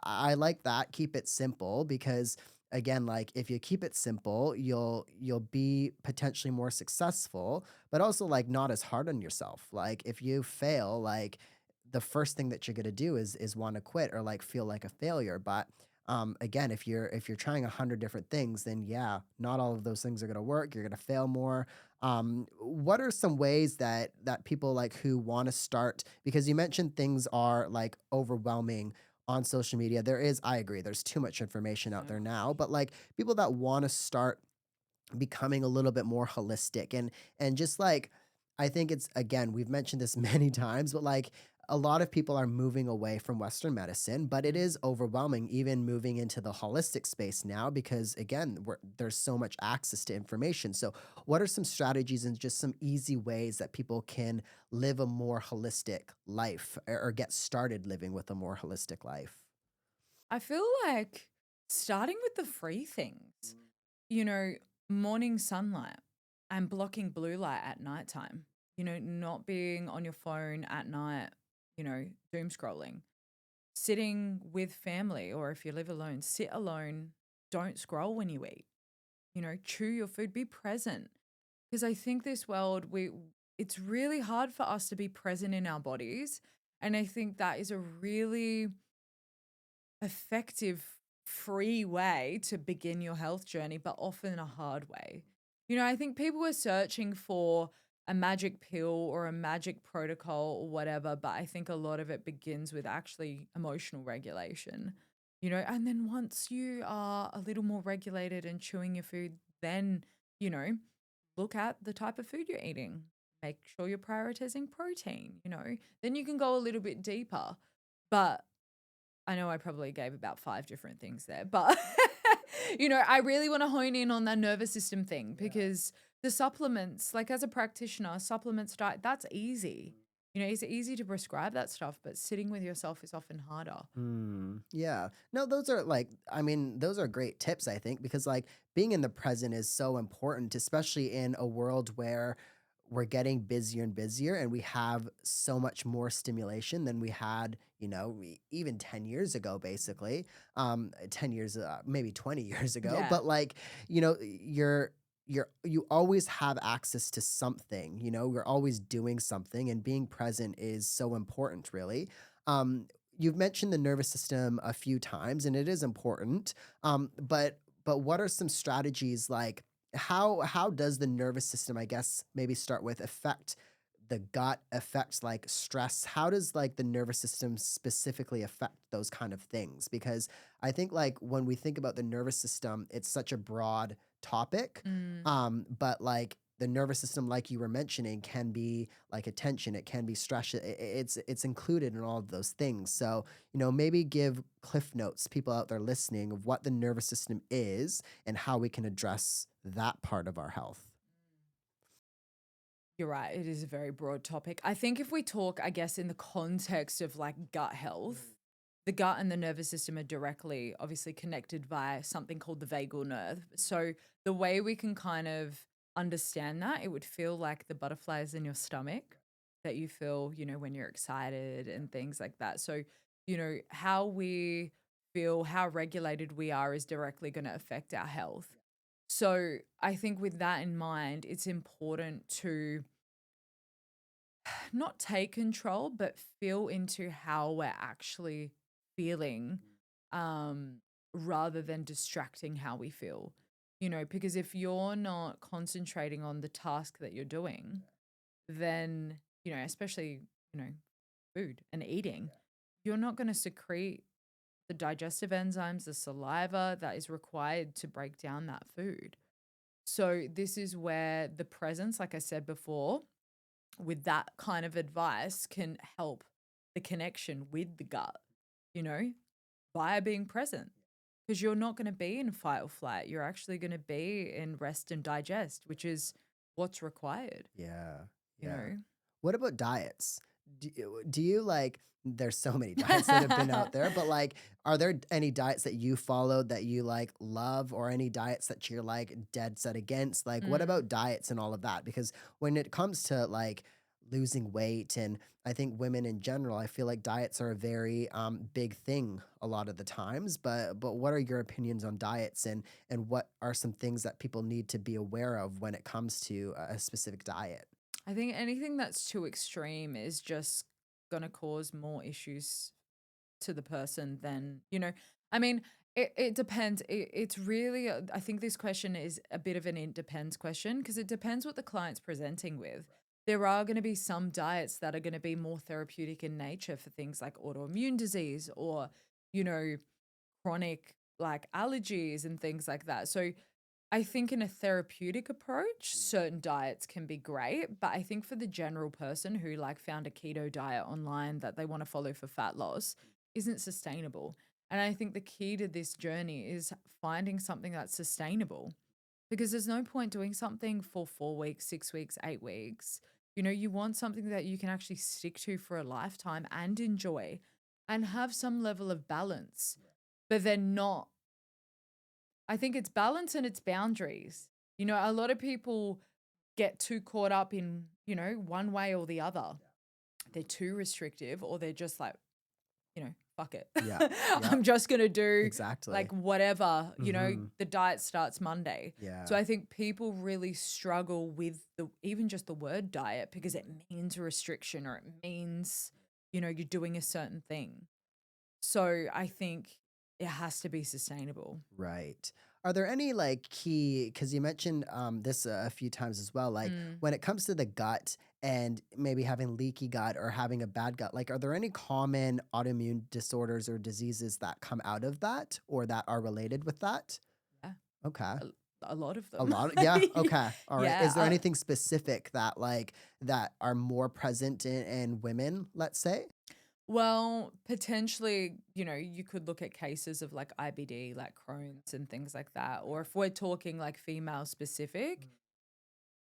I like that. Keep it simple because again, like if you keep it simple, you'll be potentially more successful, but also like not as hard on yourself. Like if you fail, like the first thing that you're gonna do is want to quit or like feel like a failure. But again, if you're trying 100 different things, then yeah, not all of those things are gonna work. You're gonna fail more. What are some ways that people like who want to start? Because you mentioned things are like overwhelming on social media. There is, I agree, there's too much information out Yeah. there now. But like people that want to start becoming a little bit more holistic and just like I think it's again, we've mentioned this many times, but like a lot of people are moving away from Western medicine, but it Mm. is overwhelming even moving into the holistic space now because again, there's so much access to information. So, what are some strategies and just some easy ways that people can live a more holistic life or get started living with a more holistic life? I feel like starting with the free things, you know, morning sunlight and blocking blue light at nighttime, not being on your phone at night, doom scrolling, sitting with family, or if you live alone, sit alone, don't scroll when you eat, chew your food, be present. Because I think this world, it's really hard for us to be present in our bodies. And I think that is a really effective, free way to begin your health journey, but often a hard way. I think people are searching for a magic pill or a magic protocol or whatever, but I think a lot of it begins with actually emotional regulation, and then once you are a little more regulated and chewing your food, then, you know, look at the type of food you're eating. Make sure you're prioritizing protein, then you can go a little bit deeper. But I know I probably gave about 5 different things there, but, I really wanna hone in on that nervous system thing because the supplements, like, as a practitioner, supplements, diet, that's easy. It's easy to prescribe that stuff, but sitting with yourself is often harder. Yeah. No, those are like, I mean, those are great tips, I think, because like being in the present is so important, especially in a world where we're getting busier and busier and we have so much more stimulation than we had, even 10 years ago, basically. 10 years, maybe 20 years ago. Yeah. But like, you always have access to something, you're always doing something and being present is so important, really. Um, you've mentioned the nervous system a few times, and it is important. But what are some strategies like how does the nervous system, I guess, maybe start with affect the gut, affects like stress? How does like the nervous system specifically affect those kind of things? Because I think like when we think about the nervous system, it's such a broad topic. Mm. But like the nervous system, like you were mentioning, can be like attention, it can be stress. It's included in all of those things. So, maybe give cliff notes, people out there listening, of what the nervous system is and how we can address that part of our health. You're right. It is a very broad topic. I think if we talk, I guess, in the context of like gut health, the gut and the nervous system are directly, obviously, connected via something called the vagal nerve. So the way we can kind of understand that, it would feel like the butterflies in your stomach that you feel, when you're excited and things like that. So, how we feel, how regulated we are is directly going to affect our health. So I think with that in mind, it's important to not take control, but feel into how we're actually feeling, um, rather than distracting how we feel. Because if you're not concentrating on the task that you're doing, then, especially, you know, food and eating, you're not going to secrete the digestive enzymes, the saliva that is required to break down that food. So, this is where the presence, like I said before, with that kind of advice can help the connection with the gut, you know, via being present. Because you're not going to be in fight or flight. You're actually going to be in rest and digest, which is what's required, Yeah. you Yeah. know? What about diets? Do you like there's so many diets that have been out there, but, like, are there any diets that you followed that you, like, love or any diets that you're, like, dead set against? Like, what Mm, about diets and all of that? Because when it comes to, like, losing weight and I think women in general, I feel like diets are a very, big thing a lot of the times, but what are your opinions on diets and what are some things that people need to be aware of when it comes to a specific diet? I think anything that's too extreme is just gonna cause more issues to the person than, I mean, it depends. It's really, I think this question is a bit of an it depends question because it depends what the client's presenting with. There are going to be some diets that are going to be more therapeutic in nature for things like autoimmune disease or, you know, chronic like allergies and things like that. So I think in a therapeutic approach, certain diets can be great, but I think for the general person who like found a keto diet online that they want to follow for fat loss isn't sustainable. And I think the key to this journey is finding something that's sustainable because there's no point doing something for 4 weeks, 6 weeks, 8 weeks. You want something that you can actually stick to for a lifetime and enjoy and have some level of balance, but then not I think it's balance and it's boundaries. A lot of people get too caught up in, one way or the other. They're too restrictive or they're just like, fuck it. Yeah. Yeah. I'm just going to do like Exactly. whatever, Mhm. the diet starts Monday. So Yeah. I think people really struggle with even just the word diet because it means restriction or it means, you're doing a certain thing. So I think it has to be sustainable. Right. Are there any like key, because you mentioned this a few times as well, like Mm. when it comes to the gut and maybe having leaky gut or having a bad gut, like are there any common autoimmune disorders or diseases that come out of that or that are related with that? Yeah. Okay. A a lot of A them. lot. Yeah. Okay. All right. Yeah, Is there anything specific that that are more present in women, let's say? well, potentially, you could look at cases of like IBD, like Crohn's and things like that. Or if we're talking like female specific,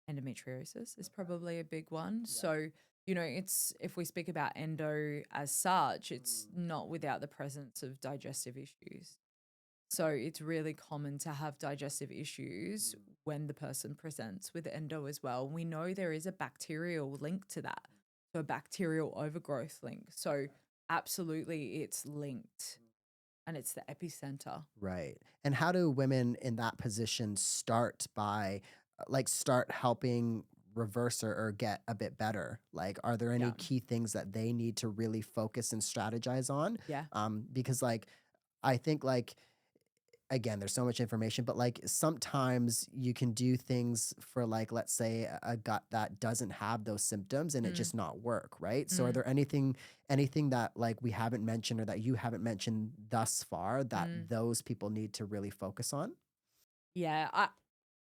endometriosis is probably a big one. So, it's if we speak about endo as such, it's not without the presence of digestive issues. So it's really common to have digestive issues when the person presents with endo as well. We know there is a bacterial link to that, so a bacterial overgrowth link. So absolutely, it's linked and it's the epicenter. Right. And how do women in that position start by start helping reverse or get a bit better? Like, are there any Yeah. key things that they need to really focus and strategize on? Yeah. Because I think again, there's so much information, but like sometimes you can do things for like, let's say a gut that doesn't have those symptoms and it Mm, just not work, right? So are mm, there anything that like we haven't mentioned or that you haven't mentioned thus far that mm. those people need to really focus on? Yeah.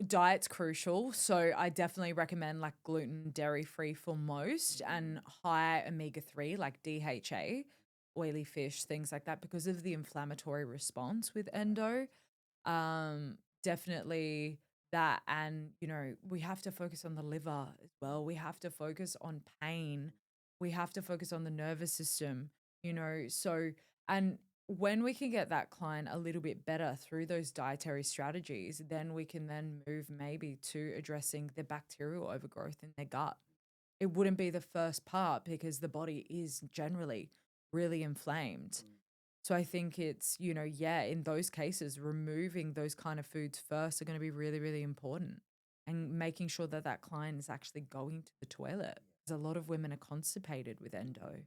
Diet's crucial. So I definitely recommend like gluten, dairy free for most and high omega-3 like DHA, oily fish, things like that because of the inflammatory response with endo. Definitely that. And, we have to focus on the liver as well. We have to focus on pain. We have to focus on the nervous system, So, and when we can get that client a little bit better through those dietary strategies, then we can then move maybe to addressing the bacterial overgrowth in their gut. It wouldn't be the first part because the body is generally really inflamed. So I think it's, yeah, in those cases, removing those kind of foods first are going to be really, really important and making sure that that client is actually going to the toilet. Because a lot of women are constipated with endo,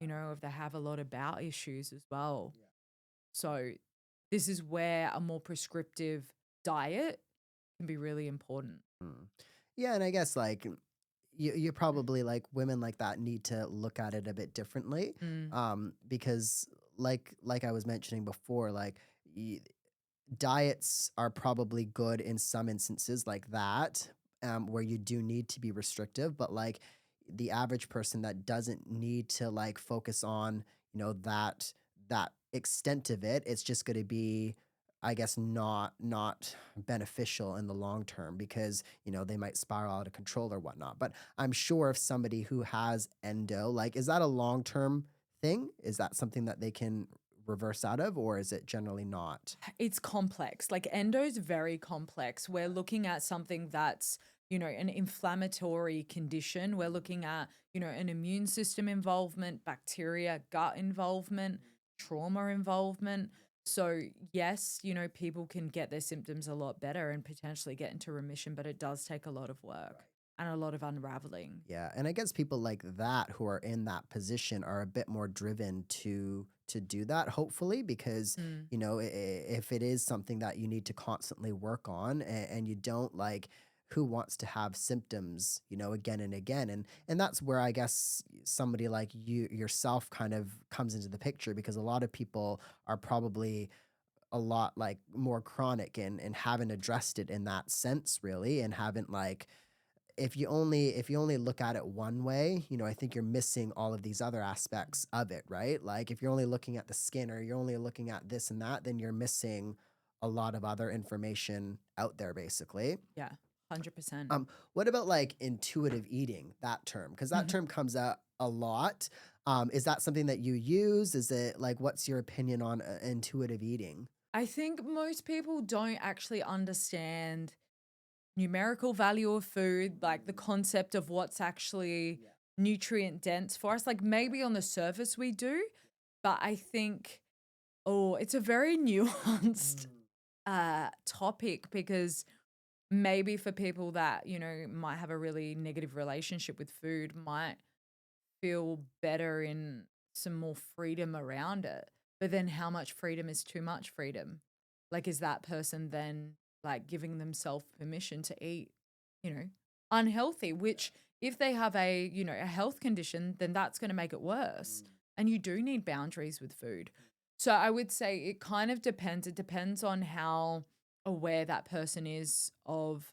if they have a lot of bowel issues as well. So this is where a more prescriptive diet can be really important. Mm. Yeah, and I guess you probably like women like that need to look at it a bit differently, Mm, because like I was mentioning before, diets are probably good in some instances like that, where you do need to be restrictive, but like the average person that doesn't need to like focus on, that extent of it, it's just going to be I guess not beneficial in the long term because, they might spiral out of control or whatnot. But I'm sure if somebody who has endo, like, is that a long-term thing? Is that something that they can reverse out of, or is it generally not? It's complex. Like endo's very complex. We're looking at something that's, an inflammatory condition. We're looking at, an immune system involvement, bacteria, gut involvement, trauma involvement. So, yes, people can get their symptoms a lot better and potentially get into remission, but it does take a lot of work and a lot of unraveling. Yeah, and I guess people like that who are in that position are a bit more driven to do that, hopefully, because Mm, if it is something that you need to constantly work on, and you don't like, who wants to have symptoms, again and again, and that's where I guess somebody like you yourself kind of comes into the picture, because a lot of people are probably a lot like more chronic and haven't addressed it in that sense really, and haven't like, if you only look at it one way, I think you're missing all of these other aspects of it, right? Like if you're only looking at the skin, or you're only looking at this and that, then you're missing a lot of other information out there basically. yeah, 100%. What about like intuitive eating, that term? Because that term comes out a lot. Is that something that you use? Is it like, what's your opinion on intuitive eating? I think most people don't actually understand numerical value of food, like the concept of what's actually nutrient dense for us. Like maybe on the surface we do, but I think, oh, it's a very nuanced topic because maybe for people that, might have a really negative relationship with food, might feel better in some more freedom around it. But then how much freedom is too much freedom? Like, is that person then like giving themselves permission to eat, you know, unhealthy, which if they have a health condition, then that's going to make it worse. And you do need boundaries with food. So I would say it kind of depends. It depends on how aware that person is of,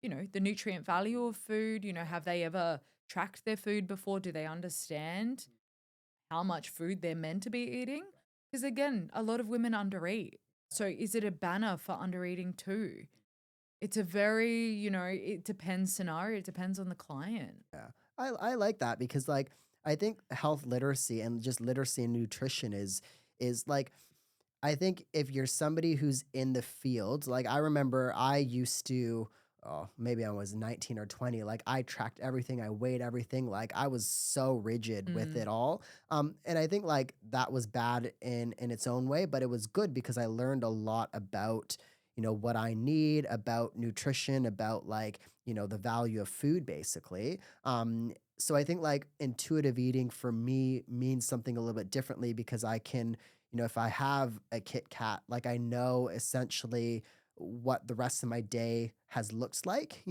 the nutrient value of food. Have they ever tracked their food before? Do they understand how much food they're meant to be eating? Because again, a lot of women undereat. So is it a banner for undereating too? It's a very, it depends scenario. It depends on the client. Yeah. I like that because like I think health literacy and just literacy in nutrition is like, I think if you're somebody who's in the field, like I remember I used to, oh, maybe I was 19 or 20, like I tracked everything, I weighed everything, like I was so rigid with Mm, it all. And I think like that was bad in its own way, but it was good because I learned a lot about, what I need, about nutrition, about like, the value of food basically. So I think like intuitive eating for me means something a little bit differently because I can, if I have a Kit Kat, like I know essentially what the rest of my day has looked like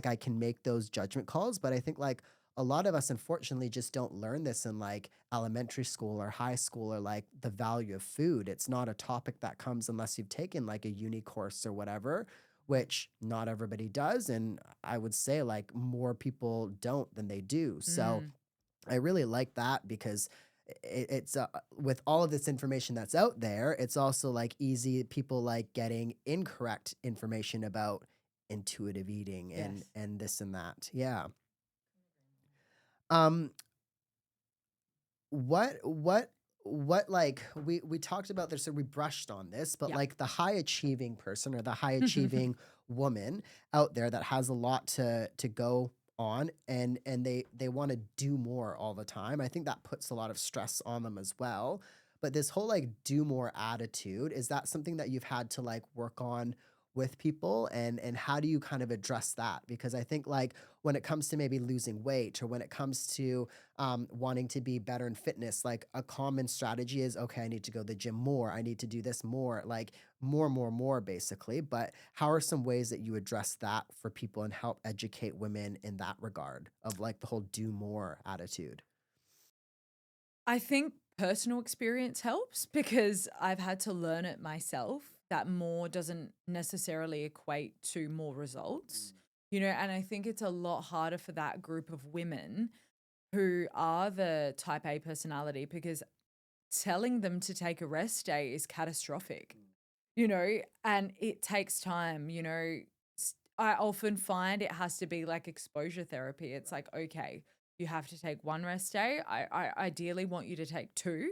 I can make those judgment calls. But I think like a lot of us unfortunately just don't learn this in like elementary school or high school, or like the value of food. It's not a topic that comes unless you've taken like a uni course or whatever, which not everybody does. And I would say like more people don't than they do. So mm, I really like that because it's with all of this information that's out there, it's also like easy people like getting incorrect information about intuitive eating and yes. and this and that. Yeah. Um what like we talked about this, or we brushed on this, but Yeah. like the high achieving person or the high achieving woman out there that has a lot to go on, and they want to do more all the time. I think that puts a lot of stress on them as well. But this whole like do more attitude, is that something that you've had to like work on with people, and how do you kind of address that? Because I think like when it comes to maybe losing weight, or when it comes to wanting to be better in fitness, like a common strategy is, okay, I need to go to the gym more. I need to do this more, like more, basically. But how are some ways that you address that for people and help educate women in that regard of like the whole do more attitude? I think personal experience helps because I've had to learn it myself that more doesn't necessarily equate to more results. And I think it's a lot harder for that group of women who are the type A personality because telling them to take a rest day is catastrophic. and it takes time, I often find it has to be like exposure therapy. It's like, okay, you have to take one rest day. I ideally want you to take two,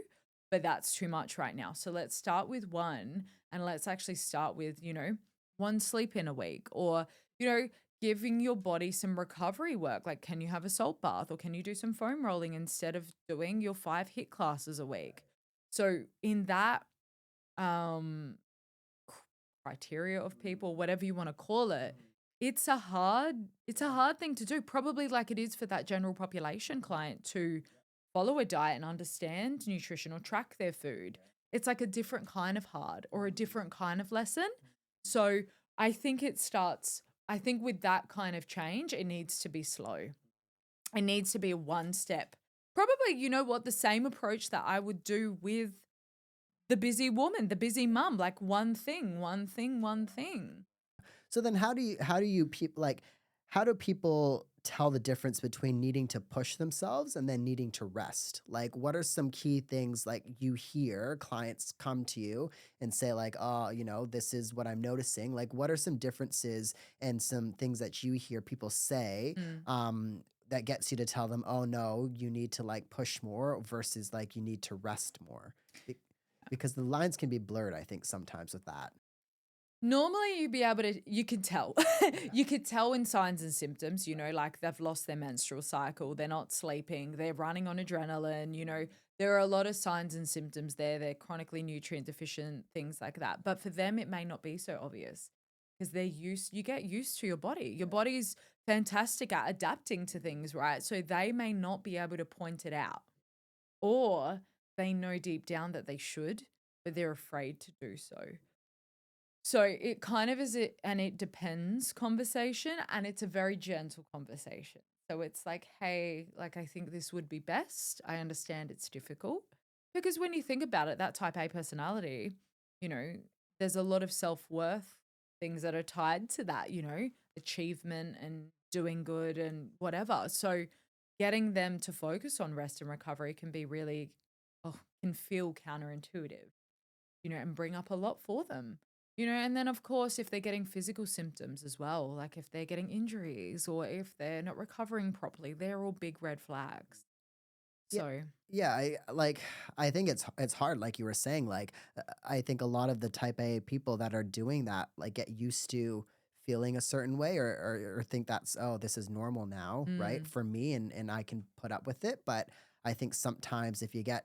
but that's too much right now. So let's start with one and let's actually start with, one sleep in a week or, you know, giving your body some recovery work. Like, can you have a salt bath or can you do some foam rolling instead of doing your 5 HIIT classes a week? So in that um criteria of people, whatever you want to call it, it's a hard thing to do, probably like it is for that general population client to follow a diet and understand nutrition or track their food. It's like a different kind of hard or a different kind of lesson. So I think with that kind of change, it needs to be slow. It needs to be a one step. Probably, the same approach that I would do with the busy woman, the busy mum, like one thing, one thing, one thing. So then how do people tell the difference between needing to push themselves and then needing to rest? Like what are some key things like you hear clients come to you and say like, "Oh, this is what I'm noticing." Like what are some differences and some things that you hear people say Mm. that gets you to tell them, "Oh no, you need to like push more," versus like you need to rest more? Be- Because the lines can be blurred, I think, sometimes with that. Normally, you can tell. You could tell in signs and symptoms, like they've lost their menstrual cycle, they're not sleeping, they're running on adrenaline, there are a lot of signs and symptoms there. They're chronically nutrient deficient, things like that. But for them, it may not be so obvious because you get used to your body. Your body's fantastic at adapting to things, right? So they may not be able to point it out, or they know deep down that they should, but they're afraid to do so. So it kind of is it, and it depends conversation, and it's a very gentle conversation. So it's like, hey, like I think this would be best. I understand it's difficult because when you think about it, that type A personality, you know, there's a lot of self-worth things that are tied to that, achievement and doing good and whatever. So getting them to focus on rest and recovery can be really, can feel counterintuitive, and bring up a lot for them. And then of course, if they're getting physical symptoms as well, like if they're getting injuries or if they're not recovering properly, they're all big red flags. Yeah. So, Yeah, I think it's hard like you were saying I think a lot of the type A people that are doing that like get used to feeling a certain way or think that's oh this is normal now, right? mm, For me and I can put up with it, but I think sometimes if you get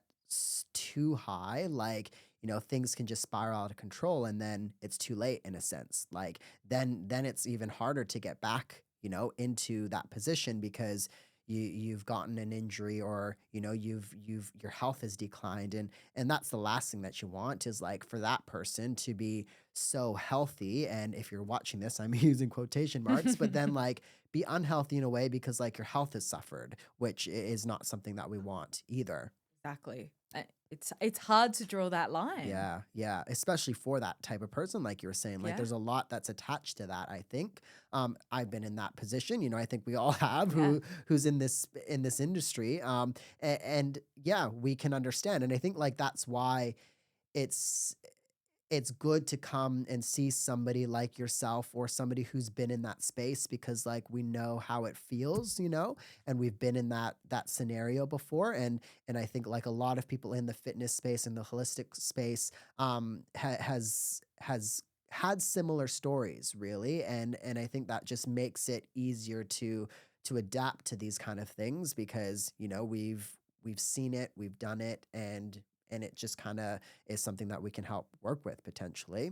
too high things can just spiral out of control and then it's too late in a sense. Like then it's even harder to get back, into that position because you've gotten an injury or you've your health has declined and that's the last thing that you want is like for that person to be so healthy and if you're watching this I'm using quotation marks but then like be unhealthy in a way because like your health has suffered which is not something that we want either. exactly. It's hard to draw that line. Yeah, yeah, especially for that type of person, like you were saying, like Yeah. there's a lot that's attached to that. I think I've been in that position. I think we all have Yeah. who's in this industry. And yeah, we can understand, and I think like that's why it's it's good to come and see somebody like yourself or somebody who's been in that space because like we know how it feels, and we've been in that scenario before and I think like a lot of people in the fitness space and the holistic space has had similar stories really and I think that just makes it easier to adapt to these kind of things because we've seen it, we've done it and it just kind of is something that we can help work with potentially.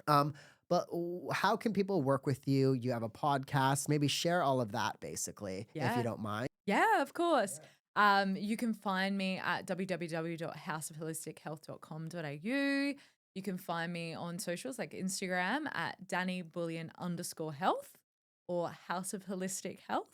But how can people work with you? You have a podcast, maybe share all of that basically, if you Yeah. don't mind. Yeah, of course. You can find me at www.houseofholistichealth.com.au. You can find me on socials like Instagram at Dani Bulian _health or House of Holistic Health.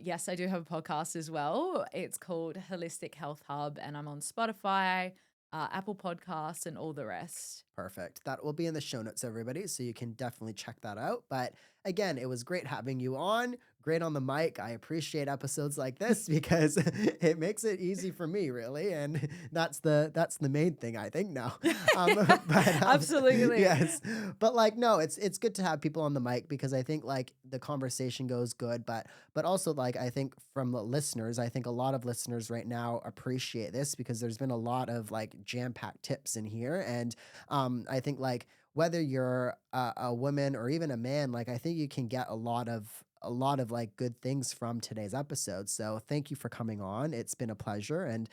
Yes, I do have a podcast as well. It's called Holistic Health Hub, and I'm on Spotify, Apple Podcasts, and all the rest. Perfect. That will be in the show notes, everybody. So you can definitely check that out. But again, it was great having you on. great on the mic. I appreciate episodes like this because it makes it easy for me, really, and that's the main thing I think now. Absolutely. Yes, but like no, it's good to have people on the mic because I think like the conversation goes good, but also like I think from the listeners, I think a lot of listeners right now appreciate this because there's been a lot of like jam-packed tips in here, and I think like whether you're a woman or even a man, like I think you can get a lot of like good things from today's episode. So thank you for coming on. It's been a pleasure, and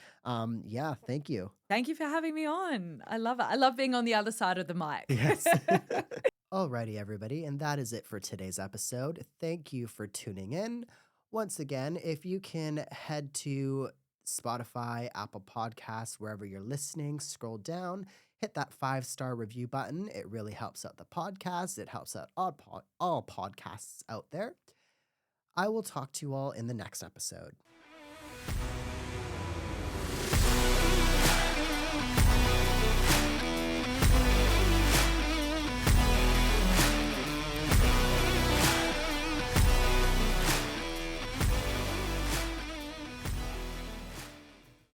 yeah, thank you. Thank you for having me on. I love it. I love being on the other side of the mic. Yes. Alrighty, everybody, and that is it for today's episode. Thank you for tuning in. Once again, if you can head to Spotify, Apple Podcasts, wherever you're listening, scroll down, hit that 5-star review button. It really helps out the podcast. It helps out all podcasts out there. I will talk to you all in the next episode.